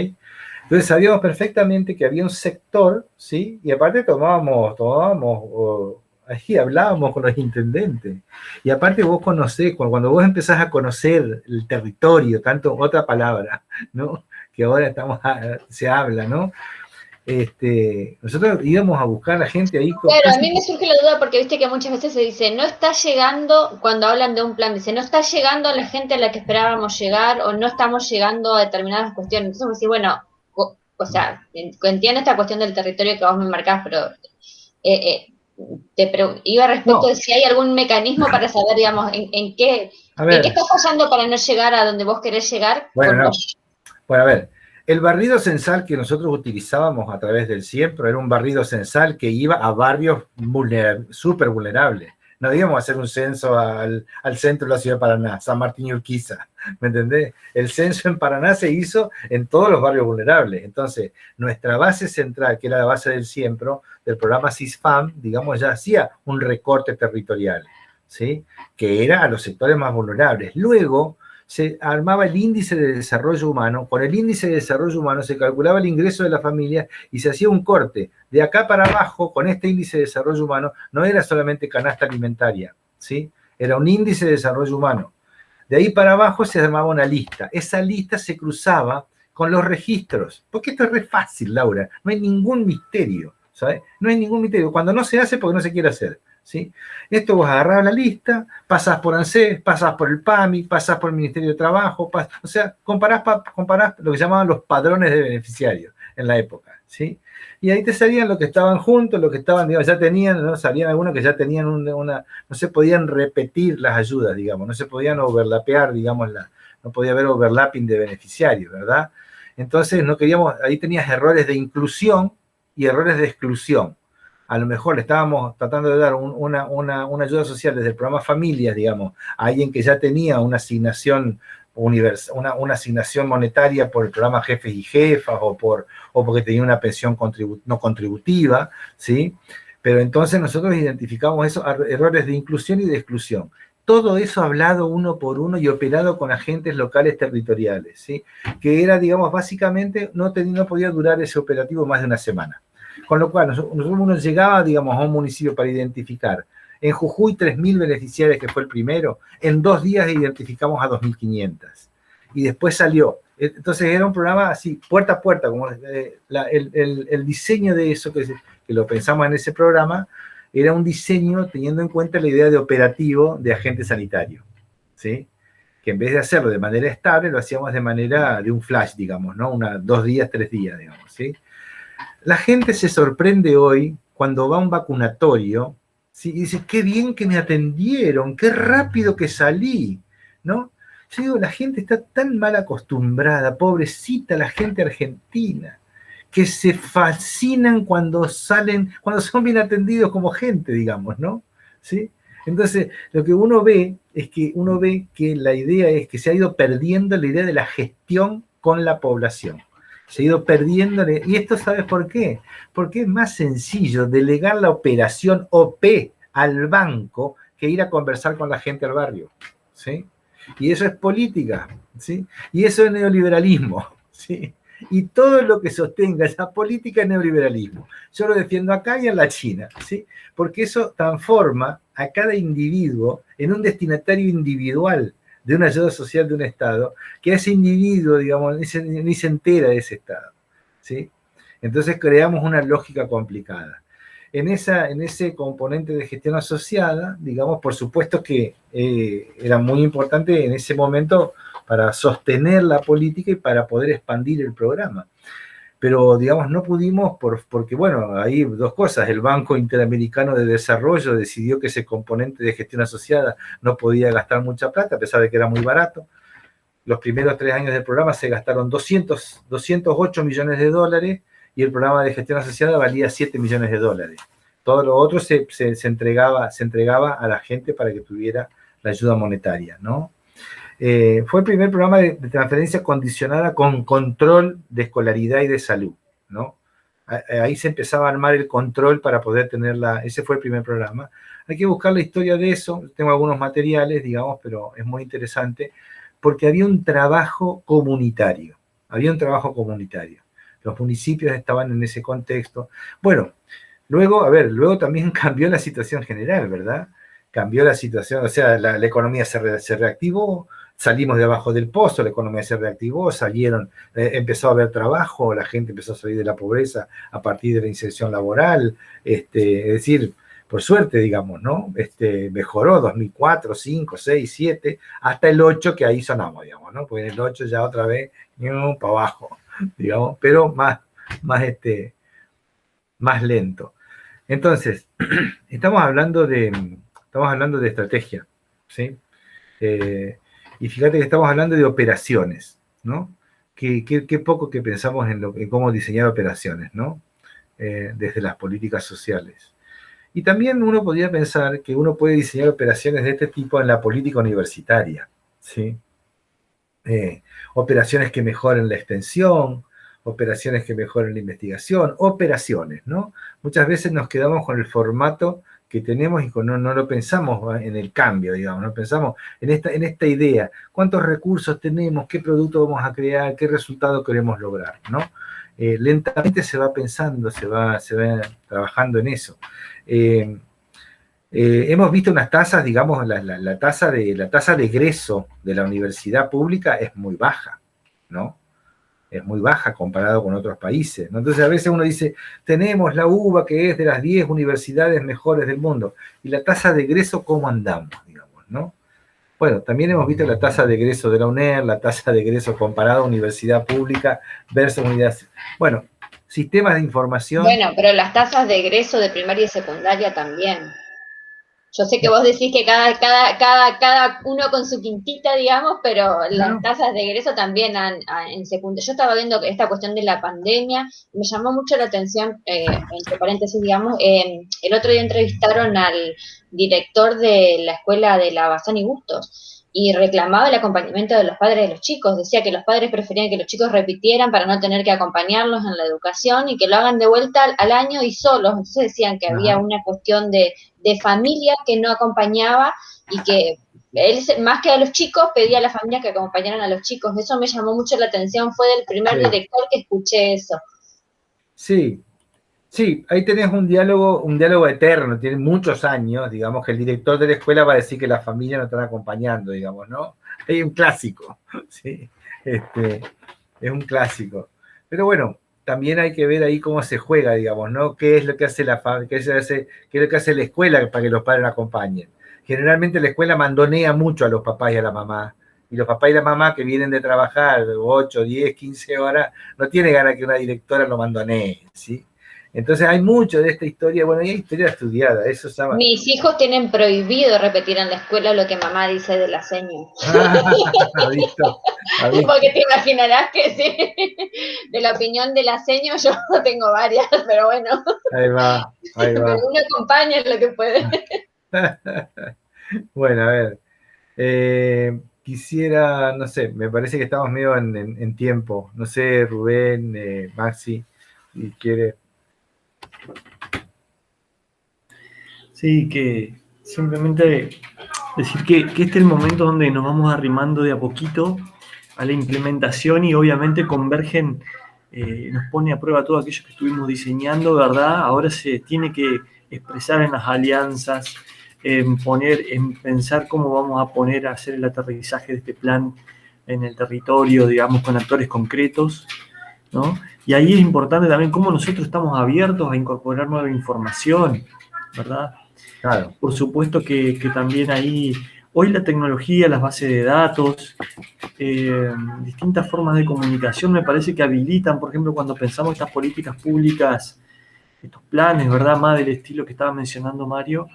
Entonces sabíamos perfectamente que había un sector, ¿sí? Y aparte ahí hablábamos con los intendentes. Y aparte vos conocés, cuando vos empezás a conocer el territorio, tanto otra palabra, ¿no? Que ahora se habla, ¿no? Nosotros íbamos a buscar a la gente ahí. Claro, a mí me surge la duda porque viste que muchas veces se dice, no está llegando, cuando hablan de un plan, dice, no está llegando a la gente a la que esperábamos llegar o no estamos llegando a determinadas cuestiones. Entonces, decir, bueno, o sea, entiendo esta cuestión del territorio que vos me marcás, pero iba respecto de si hay algún mecanismo para saber, digamos, en qué está fallando para no llegar a donde vos querés llegar. Bueno, a ver, el barrido censal que nosotros utilizábamos a través del Siempre era un barrido censal que iba a barrios súper vulnerables. No íbamos a hacer un censo al centro de la ciudad de Paraná, San Martín y Urquiza, ¿me entendés? El censo en Paraná se hizo en todos los barrios vulnerables. Entonces, nuestra base central, que era la base del Siempre, del programa CISFAM, digamos, ya hacía un recorte territorial, ¿sí? Que era a los sectores más vulnerables. Luego se armaba el índice de desarrollo humano. Con el índice de desarrollo humano se calculaba el ingreso de la familia y se hacía un corte. De acá para abajo, con este índice de desarrollo humano, no era solamente canasta alimentaria, ¿sí? Era un índice de desarrollo humano. De ahí para abajo se armaba una lista. Esa lista se cruzaba con los registros. Porque esto es re fácil, Laura. No hay ningún misterio, ¿sabes? No hay ningún misterio. Cuando no se hace, porque no se quiere hacer, ¿sí? Esto vos agarrás la lista, pasás por ANSES, pasás por el PAMI, pasás por el Ministerio de Trabajo, o sea, comparás lo que llamaban los padrones de beneficiarios en la época, ¿sí? Y ahí te salían los que estaban juntos, los que estaban, digamos, ya tenían, ¿no? Salían algunos que ya tenían no se podían repetir las ayudas, digamos, no se podían overlapear, digamos, no podía haber overlapping de beneficiarios, ¿verdad? Entonces no queríamos, ahí tenías errores de inclusión y errores de exclusión. A lo mejor le estábamos tratando de dar una ayuda social desde el programa Familias, digamos, a alguien que ya tenía una asignación una asignación monetaria por el programa Jefes y Jefas o porque tenía una pensión no contributiva, ¿sí? Pero entonces nosotros identificamos esos errores de inclusión y de exclusión. Todo eso hablado uno por uno y operado con agentes locales territoriales, ¿sí? Que era, digamos, básicamente no podía durar ese operativo más de una semana. Con lo cual, uno llegaba, digamos, a un municipio para identificar. En Jujuy, 3.000 beneficiarios, que fue el primero. En 2 días identificamos a 2.500. Y después salió. Entonces era un programa así, puerta a puerta, como el diseño de eso, que lo pensamos en ese programa, era un diseño teniendo en cuenta la idea de operativo de agente sanitario, ¿sí? Que en vez de hacerlo de manera estable, lo hacíamos de un flash, digamos, ¿no? 2 días, 3 días, digamos, ¿sí? La gente se sorprende hoy cuando va a un vacunatorio, ¿sí? Y dice, qué bien que me atendieron, qué rápido que salí, ¿no? Yo digo, la gente está tan mal acostumbrada, pobrecita la gente argentina, que se fascinan cuando son bien atendidos como gente, digamos, ¿no? ¿Sí? Entonces, lo que uno ve que la idea es que se ha ido perdiendo la idea de la gestión con la población. Se ha ido perdiendo, y esto ¿sabes por qué? Porque es más sencillo delegar la operación OP al banco que ir a conversar con la gente al barrio, ¿sí? Y eso es política, ¿sí? Y eso es neoliberalismo, ¿sí? Y todo lo que sostenga esa política es neoliberalismo. Yo lo defiendo acá y en la China, ¿sí? Porque eso transforma a cada individuo en un destinatario individual de una ayuda social de un Estado, que ese individuo, digamos, ni se entera de ese Estado, ¿sí? Entonces creamos una lógica complicada. En ese componente de gestión asociada, digamos, por supuesto que era muy importante en ese momento para sostener la política y para poder expandir el programa. Pero, digamos, no pudimos porque, bueno, hay 2 cosas. El Banco Interamericano de Desarrollo decidió que ese componente de gestión asociada no podía gastar mucha plata, a pesar de que era muy barato. Los primeros 3 años del programa se gastaron 208 millones de dólares y el programa de gestión asociada valía 7 millones de dólares. Todo lo otro se entregaba a la gente para que tuviera la ayuda monetaria, ¿no? Fue el primer programa de transferencia condicionada con control de escolaridad y de salud, ¿no? Ahí se empezaba a armar el control para poder tenerla. Ese fue el primer programa. Hay que buscar la historia de eso. Tengo algunos materiales, digamos, pero es muy interesante porque había un trabajo comunitario. Había un trabajo comunitario. Los municipios estaban en ese contexto. Bueno, luego también cambió la situación general, ¿verdad? Cambió la situación, o sea, la economía se reactivó, salimos de abajo del pozo, la economía se reactivó, empezó a haber trabajo, la gente empezó a salir de la pobreza a partir de la inserción laboral, es decir, por suerte, digamos, ¿no? Mejoró 2004, 5, 6, 7, hasta el 8, que ahí sonamos, digamos, ¿no? Porque en el 8 ya otra vez, para abajo, digamos, pero más lento. Entonces, estamos hablando de estrategia, ¿sí? Y fíjate que estamos hablando de operaciones, ¿no? Qué poco que pensamos en cómo diseñar operaciones, ¿no? Desde las políticas sociales. Y también uno podría pensar que uno puede diseñar operaciones de este tipo en la política universitaria, ¿sí? Operaciones que mejoren la extensión, operaciones que mejoren la investigación, operaciones, ¿no? Muchas veces nos quedamos con el formato que tenemos y no lo pensamos en el cambio, digamos, no pensamos en esta idea, cuántos recursos tenemos, qué producto vamos a crear, qué resultado queremos lograr, ¿no? Lentamente se va pensando, se va trabajando en eso. Hemos visto unas tasas, digamos, la tasa de egreso de la universidad pública es muy baja, ¿no? Es muy baja comparado con otros países, ¿no? Entonces a veces uno dice, tenemos la UBA que es de las 10 universidades mejores del mundo, y la tasa de egreso, ¿cómo andamos, digamos, ¿no? Bueno, también hemos visto la tasa de egreso de la UNER, la tasa de egreso comparada a universidad pública versus unidad. Bueno, sistemas de información. Bueno, pero las tasas de egreso de primaria y secundaria también. Yo sé que vos decís que cada uno con su quintita, digamos, pero las tasas de egreso también en secundaria. Yo estaba viendo esta cuestión de la pandemia, me llamó mucho la atención, entre paréntesis, digamos, el otro día entrevistaron al director de la escuela de la Bazán y Bustos, y reclamaba el acompañamiento de los padres de los chicos. Decía que los padres preferían que los chicos repitieran para no tener que acompañarlos en la educación y que lo hagan de vuelta al año y solos. Entonces decían que había una cuestión de familia que no acompañaba y que él, más que a los chicos, pedía a la familia que acompañaran a los chicos. Eso me llamó mucho la atención, fue del primer director que escuché eso. Sí, ahí tenés un diálogo eterno, tiene muchos años, digamos, que el director de la escuela va a decir que la familia no están acompañando, digamos, ¿no? Hay un clásico, ¿sí? Es un clásico. Pero bueno, también hay que ver ahí cómo se juega, digamos, ¿no? ¿Qué es lo que hace qué es lo que hace la escuela para que los padres la acompañen? Generalmente la escuela mandonea mucho a los papás y a la mamá. Y los papás y la mamá que vienen de trabajar 8, 10, 15 horas, no tienen ganas que una directora lo mandonee, ¿sí? Entonces hay mucho de esta historia, bueno, hay historia estudiada, eso se llama. Mis hijos tienen prohibido repetir en la escuela lo que mamá dice de la seño. ¿Visto? Porque te imaginarás que sí, de la opinión de la seño yo tengo varias, pero bueno. Ahí va. Pero uno acompaña en lo que puede. Bueno, a ver. Quisiera, no sé, me parece que estamos medio en tiempo. No sé, Rubén, Maxi, si quiere. Sí, que simplemente decir que este es el momento donde nos vamos arrimando de a poquito a la implementación y obviamente Convergen nos pone a prueba todo aquello que estuvimos diseñando, ¿verdad? Ahora se tiene que expresar en las alianzas, en pensar cómo vamos a poner a hacer el aterrizaje de este plan en el territorio, digamos, con actores concretos, ¿no? Y ahí es importante también cómo nosotros estamos abiertos a incorporar nueva información, ¿verdad? Claro. Por supuesto que también ahí, hoy la tecnología, las bases de datos, distintas formas de comunicación me parece que habilitan, por ejemplo, cuando pensamos estas políticas públicas, estos planes, ¿verdad? Más del estilo que estaba mencionando Mario,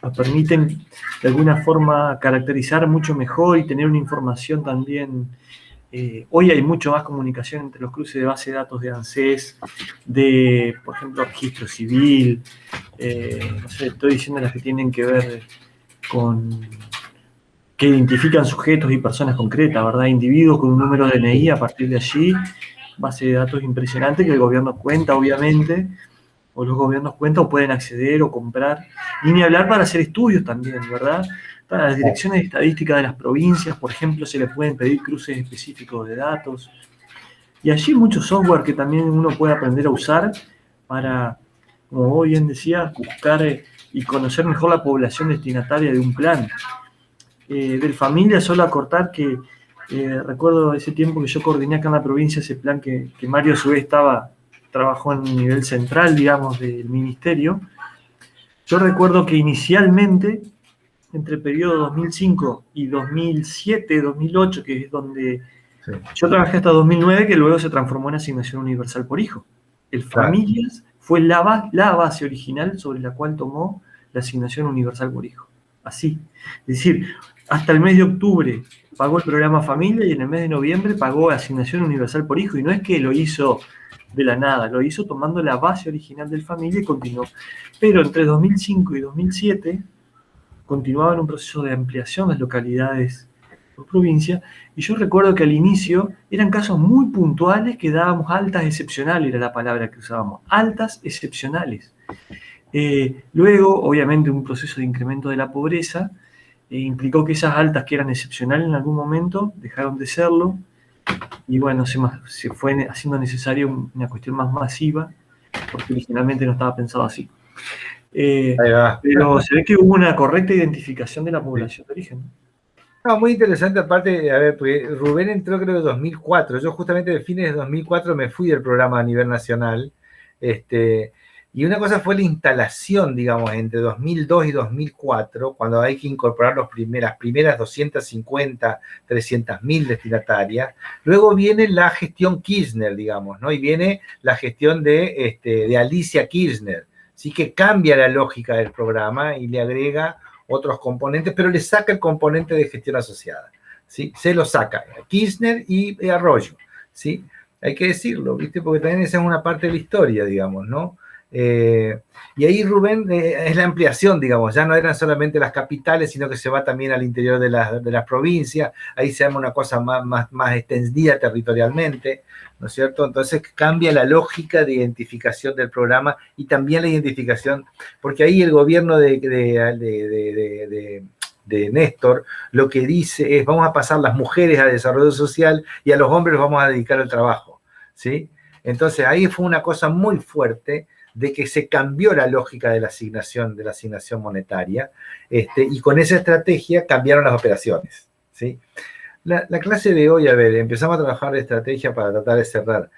nos permiten de alguna forma caracterizar mucho mejor y tener una información también. Hoy hay mucho más comunicación entre los cruces de base de datos de ANSES, de, por ejemplo, registro civil, no sé, estoy diciendo las que tienen que ver con que identifican sujetos y personas concretas, ¿verdad? Individuos con un número de DNI, a partir de allí, base de datos impresionante que el gobierno cuenta, obviamente, o los gobiernos cuentan o pueden acceder o comprar, y ni hablar para hacer estudios también, ¿verdad? Para las direcciones de estadística de las provincias, por ejemplo, se les pueden pedir cruces específicos de datos, y allí mucho software que también uno puede aprender a usar para, como vos bien decías, buscar y conocer mejor la población destinataria de un plan. Del Familia, solo acortar que recuerdo ese tiempo que yo coordiné acá en la provincia ese plan que Mario a su vez trabajó en nivel central, digamos, del ministerio. Yo recuerdo que inicialmente, entre el periodo 2005 y 2007, 2008, que es donde yo trabajé hasta 2009, que luego se transformó en asignación universal por hijo. El Familias fue la base original sobre la cual tomó la asignación universal por hijo. Así. Es decir, hasta el mes de octubre pagó el programa Familia y en el mes de noviembre pagó asignación universal por hijo. Y no es que lo hizo de la nada, lo hizo tomando la base original del Familia y continuó. Pero entre 2005 y 2007 continuaba en un proceso de ampliación de las localidades por provincia. Y yo recuerdo que al inicio eran casos muy puntuales que dábamos altas excepcionales, era la palabra que usábamos, altas excepcionales. Luego, obviamente, un proceso de incremento de la pobreza implicó que esas altas que eran excepcionales en algún momento dejaron de serlo y bueno, se fue haciendo necesario una cuestión más masiva porque originalmente no estaba pensado así. Pero se ve que hubo una correcta identificación de la población de origen. No, muy interesante, aparte, a ver, porque Rubén entró creo en 2004, yo justamente de fines de 2004 me fui del programa a nivel nacional, y una cosa fue la instalación, digamos, entre 2002 y 2004, cuando hay que incorporar las primeras 250, 300.000 destinatarias. Luego viene la gestión Kirchner, digamos, ¿no? Y viene la gestión de Alicia Kirchner. Así que cambia la lógica del programa y le agrega otros componentes, pero le saca el componente de gestión asociada, ¿sí? Se lo saca Kirchner y Arroyo, ¿sí? Hay que decirlo, ¿viste? Porque también esa es una parte de la historia, digamos, ¿no? Y ahí Rubén es la ampliación, digamos, ya no eran solamente las capitales, sino que se va también al interior de las provincias, ahí se llama una cosa más extendida territorialmente, ¿no es cierto? Entonces cambia la lógica de identificación del programa y también la identificación, porque ahí el gobierno de Néstor lo que dice es vamos a pasar las mujeres al desarrollo social y a los hombres los vamos a dedicar al trabajo, ¿sí? Entonces ahí fue una cosa muy fuerte de que se cambió la lógica de la asignación monetaria, y con esa estrategia cambiaron las operaciones, ¿sí? La clase de hoy, a ver, empezamos a trabajar de estrategia para tratar de cerrar.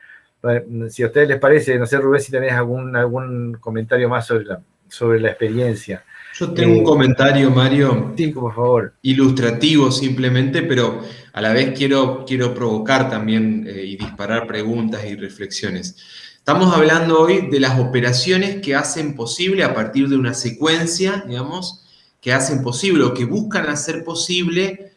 Si a ustedes les parece, no sé, Rubén, si tenés algún comentario más sobre la experiencia. Yo tengo un comentario, Mario. Sí, por favor. Ilustrativo simplemente, pero a la vez quiero provocar también y disparar preguntas y reflexiones. Estamos hablando hoy de las operaciones que hacen posible, a partir de una secuencia, digamos, que hacen posible o que buscan hacer posible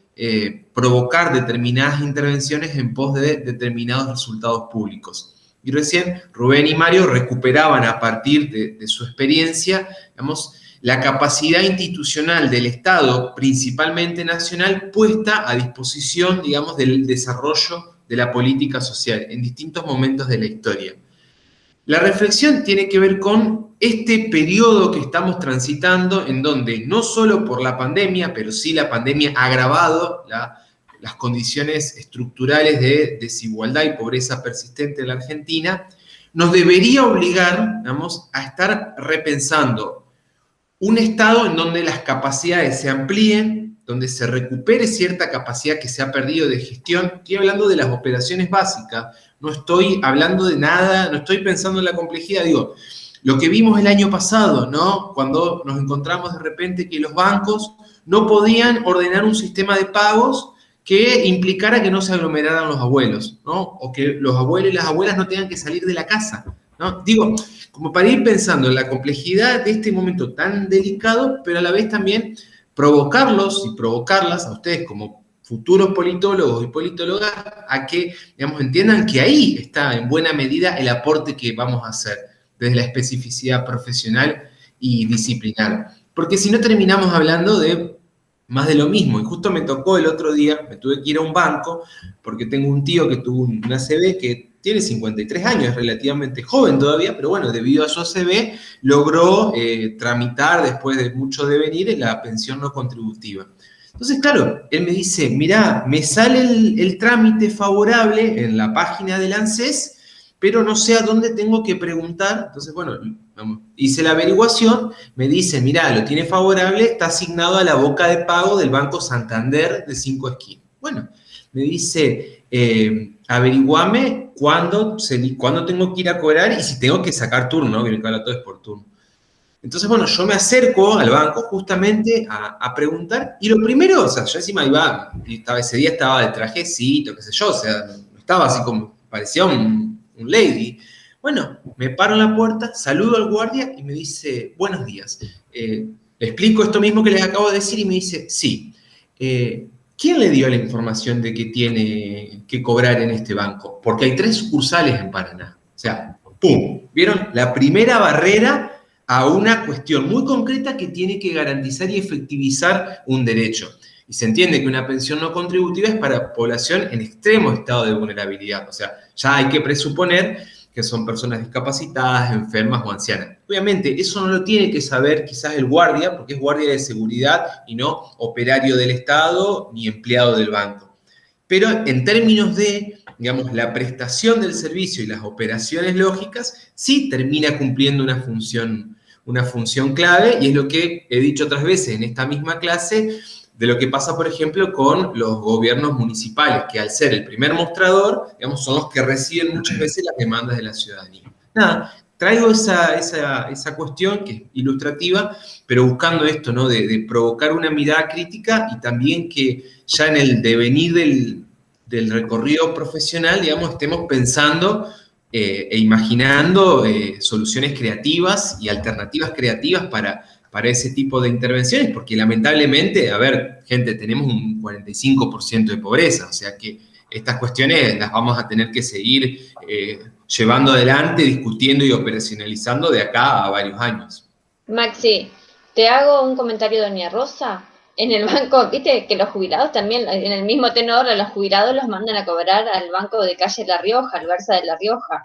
provocar determinadas intervenciones en pos de determinados resultados públicos. Y recién Rubén y Mario recuperaban a partir de su experiencia, digamos, la capacidad institucional del Estado, principalmente nacional, puesta a disposición, digamos, del desarrollo de la política social en distintos momentos de la historia. La reflexión tiene que ver con este periodo que estamos transitando, en donde no solo por la pandemia, pero sí la pandemia ha agravado las condiciones estructurales de desigualdad y pobreza persistente en la Argentina, nos debería obligar, digamos, a estar repensando un Estado en donde las capacidades se amplíen, donde se recupere cierta capacidad que se ha perdido de gestión. Estoy hablando de las operaciones básicas, no estoy hablando de nada, no estoy pensando en la complejidad. Digo, lo que vimos el año pasado, ¿no? Cuando nos encontramos de repente que los bancos no podían ordenar un sistema de pagos que implicara que no se aglomeraran los abuelos, ¿no? O que los abuelos y las abuelas no tengan que salir de la casa, ¿no? Digo, como para ir pensando en la complejidad de este momento tan delicado, pero a la vez también provocarlos y provocarlas a ustedes como futuros politólogos y politólogas a que, digamos, entiendan que ahí está en buena medida el aporte que vamos a hacer desde la especificidad profesional y disciplinar. Porque si no terminamos hablando de más de lo mismo. Y justo me tocó el otro día, me tuve que ir a un banco, porque tengo un tío que tuvo una ACV que tiene 53 años, es relativamente joven todavía, pero bueno, debido a su ACV, logró tramitar después de mucho devenir la pensión no contributiva. Entonces, claro, él me dice, mirá, me sale el trámite favorable en la página del ANSES, pero no sé a dónde tengo que preguntar. Entonces, bueno, hice la averiguación, me dice, mirá, lo tiene favorable, está asignado a la boca de pago del Banco Santander de 5 esquinas. Bueno, me dice, averiguame cuándo tengo que ir a cobrar y si tengo que sacar turno, ¿no? Vieron que ahora todo es por turno. Entonces, bueno, yo me acerco al banco justamente a preguntar, y lo primero, o sea, yo encima iba, y ese día estaba de trajecito, qué sé yo, o sea, estaba así como, parecía un lady. Bueno, me paro en la puerta, saludo al guardia y me dice, buenos días. Le explico esto mismo que les acabo de decir y me dice, sí. ¿Quién le dio la información de que tiene que cobrar en este banco? Porque hay 3 sucursales en Paraná. O sea, ¡pum! ¿Vieron? La primera barrera a una cuestión muy concreta que tiene que garantizar y efectivizar un derecho. Y se entiende que una pensión no contributiva es para población en extremo estado de vulnerabilidad. O sea, ya hay que presuponer que son personas discapacitadas, enfermas o ancianas. Obviamente, eso no lo tiene que saber quizás el guardia, porque es guardia de seguridad y no operario del Estado ni empleado del banco. Pero en términos de, digamos, la prestación del servicio y las operaciones lógicas, sí termina cumpliendo una función clave, y es lo que he dicho otras veces en esta misma clase, de lo que pasa, por ejemplo, con los gobiernos municipales, que al ser el primer mostrador, digamos, son los que reciben muchas veces las demandas de la ciudadanía. Nada, traigo esa cuestión que es ilustrativa, pero buscando esto, ¿no? De provocar una mirada crítica y también que ya en el devenir del recorrido profesional, digamos, estemos pensando e imaginando soluciones creativas y alternativas creativas para ese tipo de intervenciones, porque lamentablemente, a ver, gente, tenemos un 45% de pobreza, o sea que estas cuestiones las vamos a tener que seguir llevando adelante, discutiendo y operacionalizando de acá a varios años. Maxi, te hago un comentario, doña Rosa. En el banco, viste que los jubilados también, en el mismo tenor, a los jubilados los mandan a cobrar al banco de calle La Rioja, al Versa de La Rioja.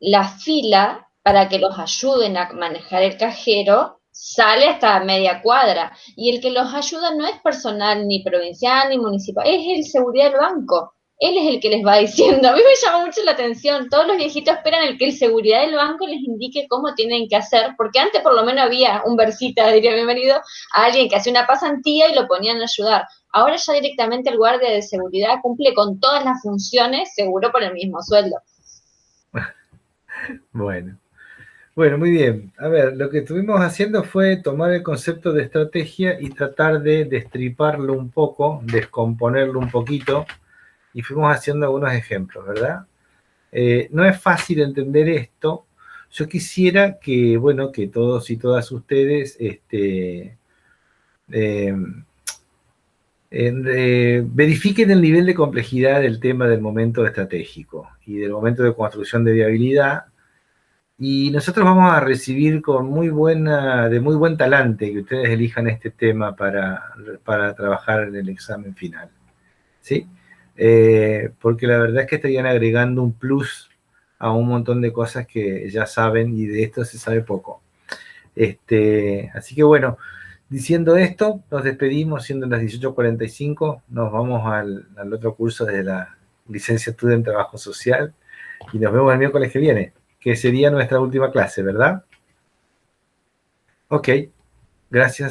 La fila para que los ayuden a manejar el cajero sale hasta media cuadra. Y el que los ayuda no es personal ni provincial ni municipal, es el seguridad del banco. Él es el que les va diciendo. A mí me llama mucho la atención. Todos los viejitos esperan el que el seguridad del banco les indique cómo tienen que hacer, porque antes por lo menos había un versita, diría mi marido, a alguien que hacía una pasantía y lo ponían a ayudar. Ahora ya directamente el guardia de seguridad cumple con todas las funciones, seguro por el mismo sueldo. Bueno, muy bien. A ver, lo que estuvimos haciendo fue tomar el concepto de estrategia y tratar de destriparlo un poco, descomponerlo un poquito, y fuimos haciendo algunos ejemplos, ¿verdad? No es fácil entender esto. Yo quisiera que, bueno, que todos y todas ustedes verifiquen el nivel de complejidad del tema del momento estratégico y del momento de construcción de viabilidad. Y nosotros vamos a recibir de muy buen talante que ustedes elijan este tema para trabajar en el examen final, ¿sí? Porque la verdad es que estarían agregando un plus a un montón de cosas que ya saben, y de esto se sabe poco. Así que bueno, diciendo esto, nos despedimos, siendo las 18:45, nos vamos al otro curso de la licenciatura en Trabajo Social, y nos vemos el miércoles que viene, que sería nuestra última clase, ¿verdad? Ok, gracias.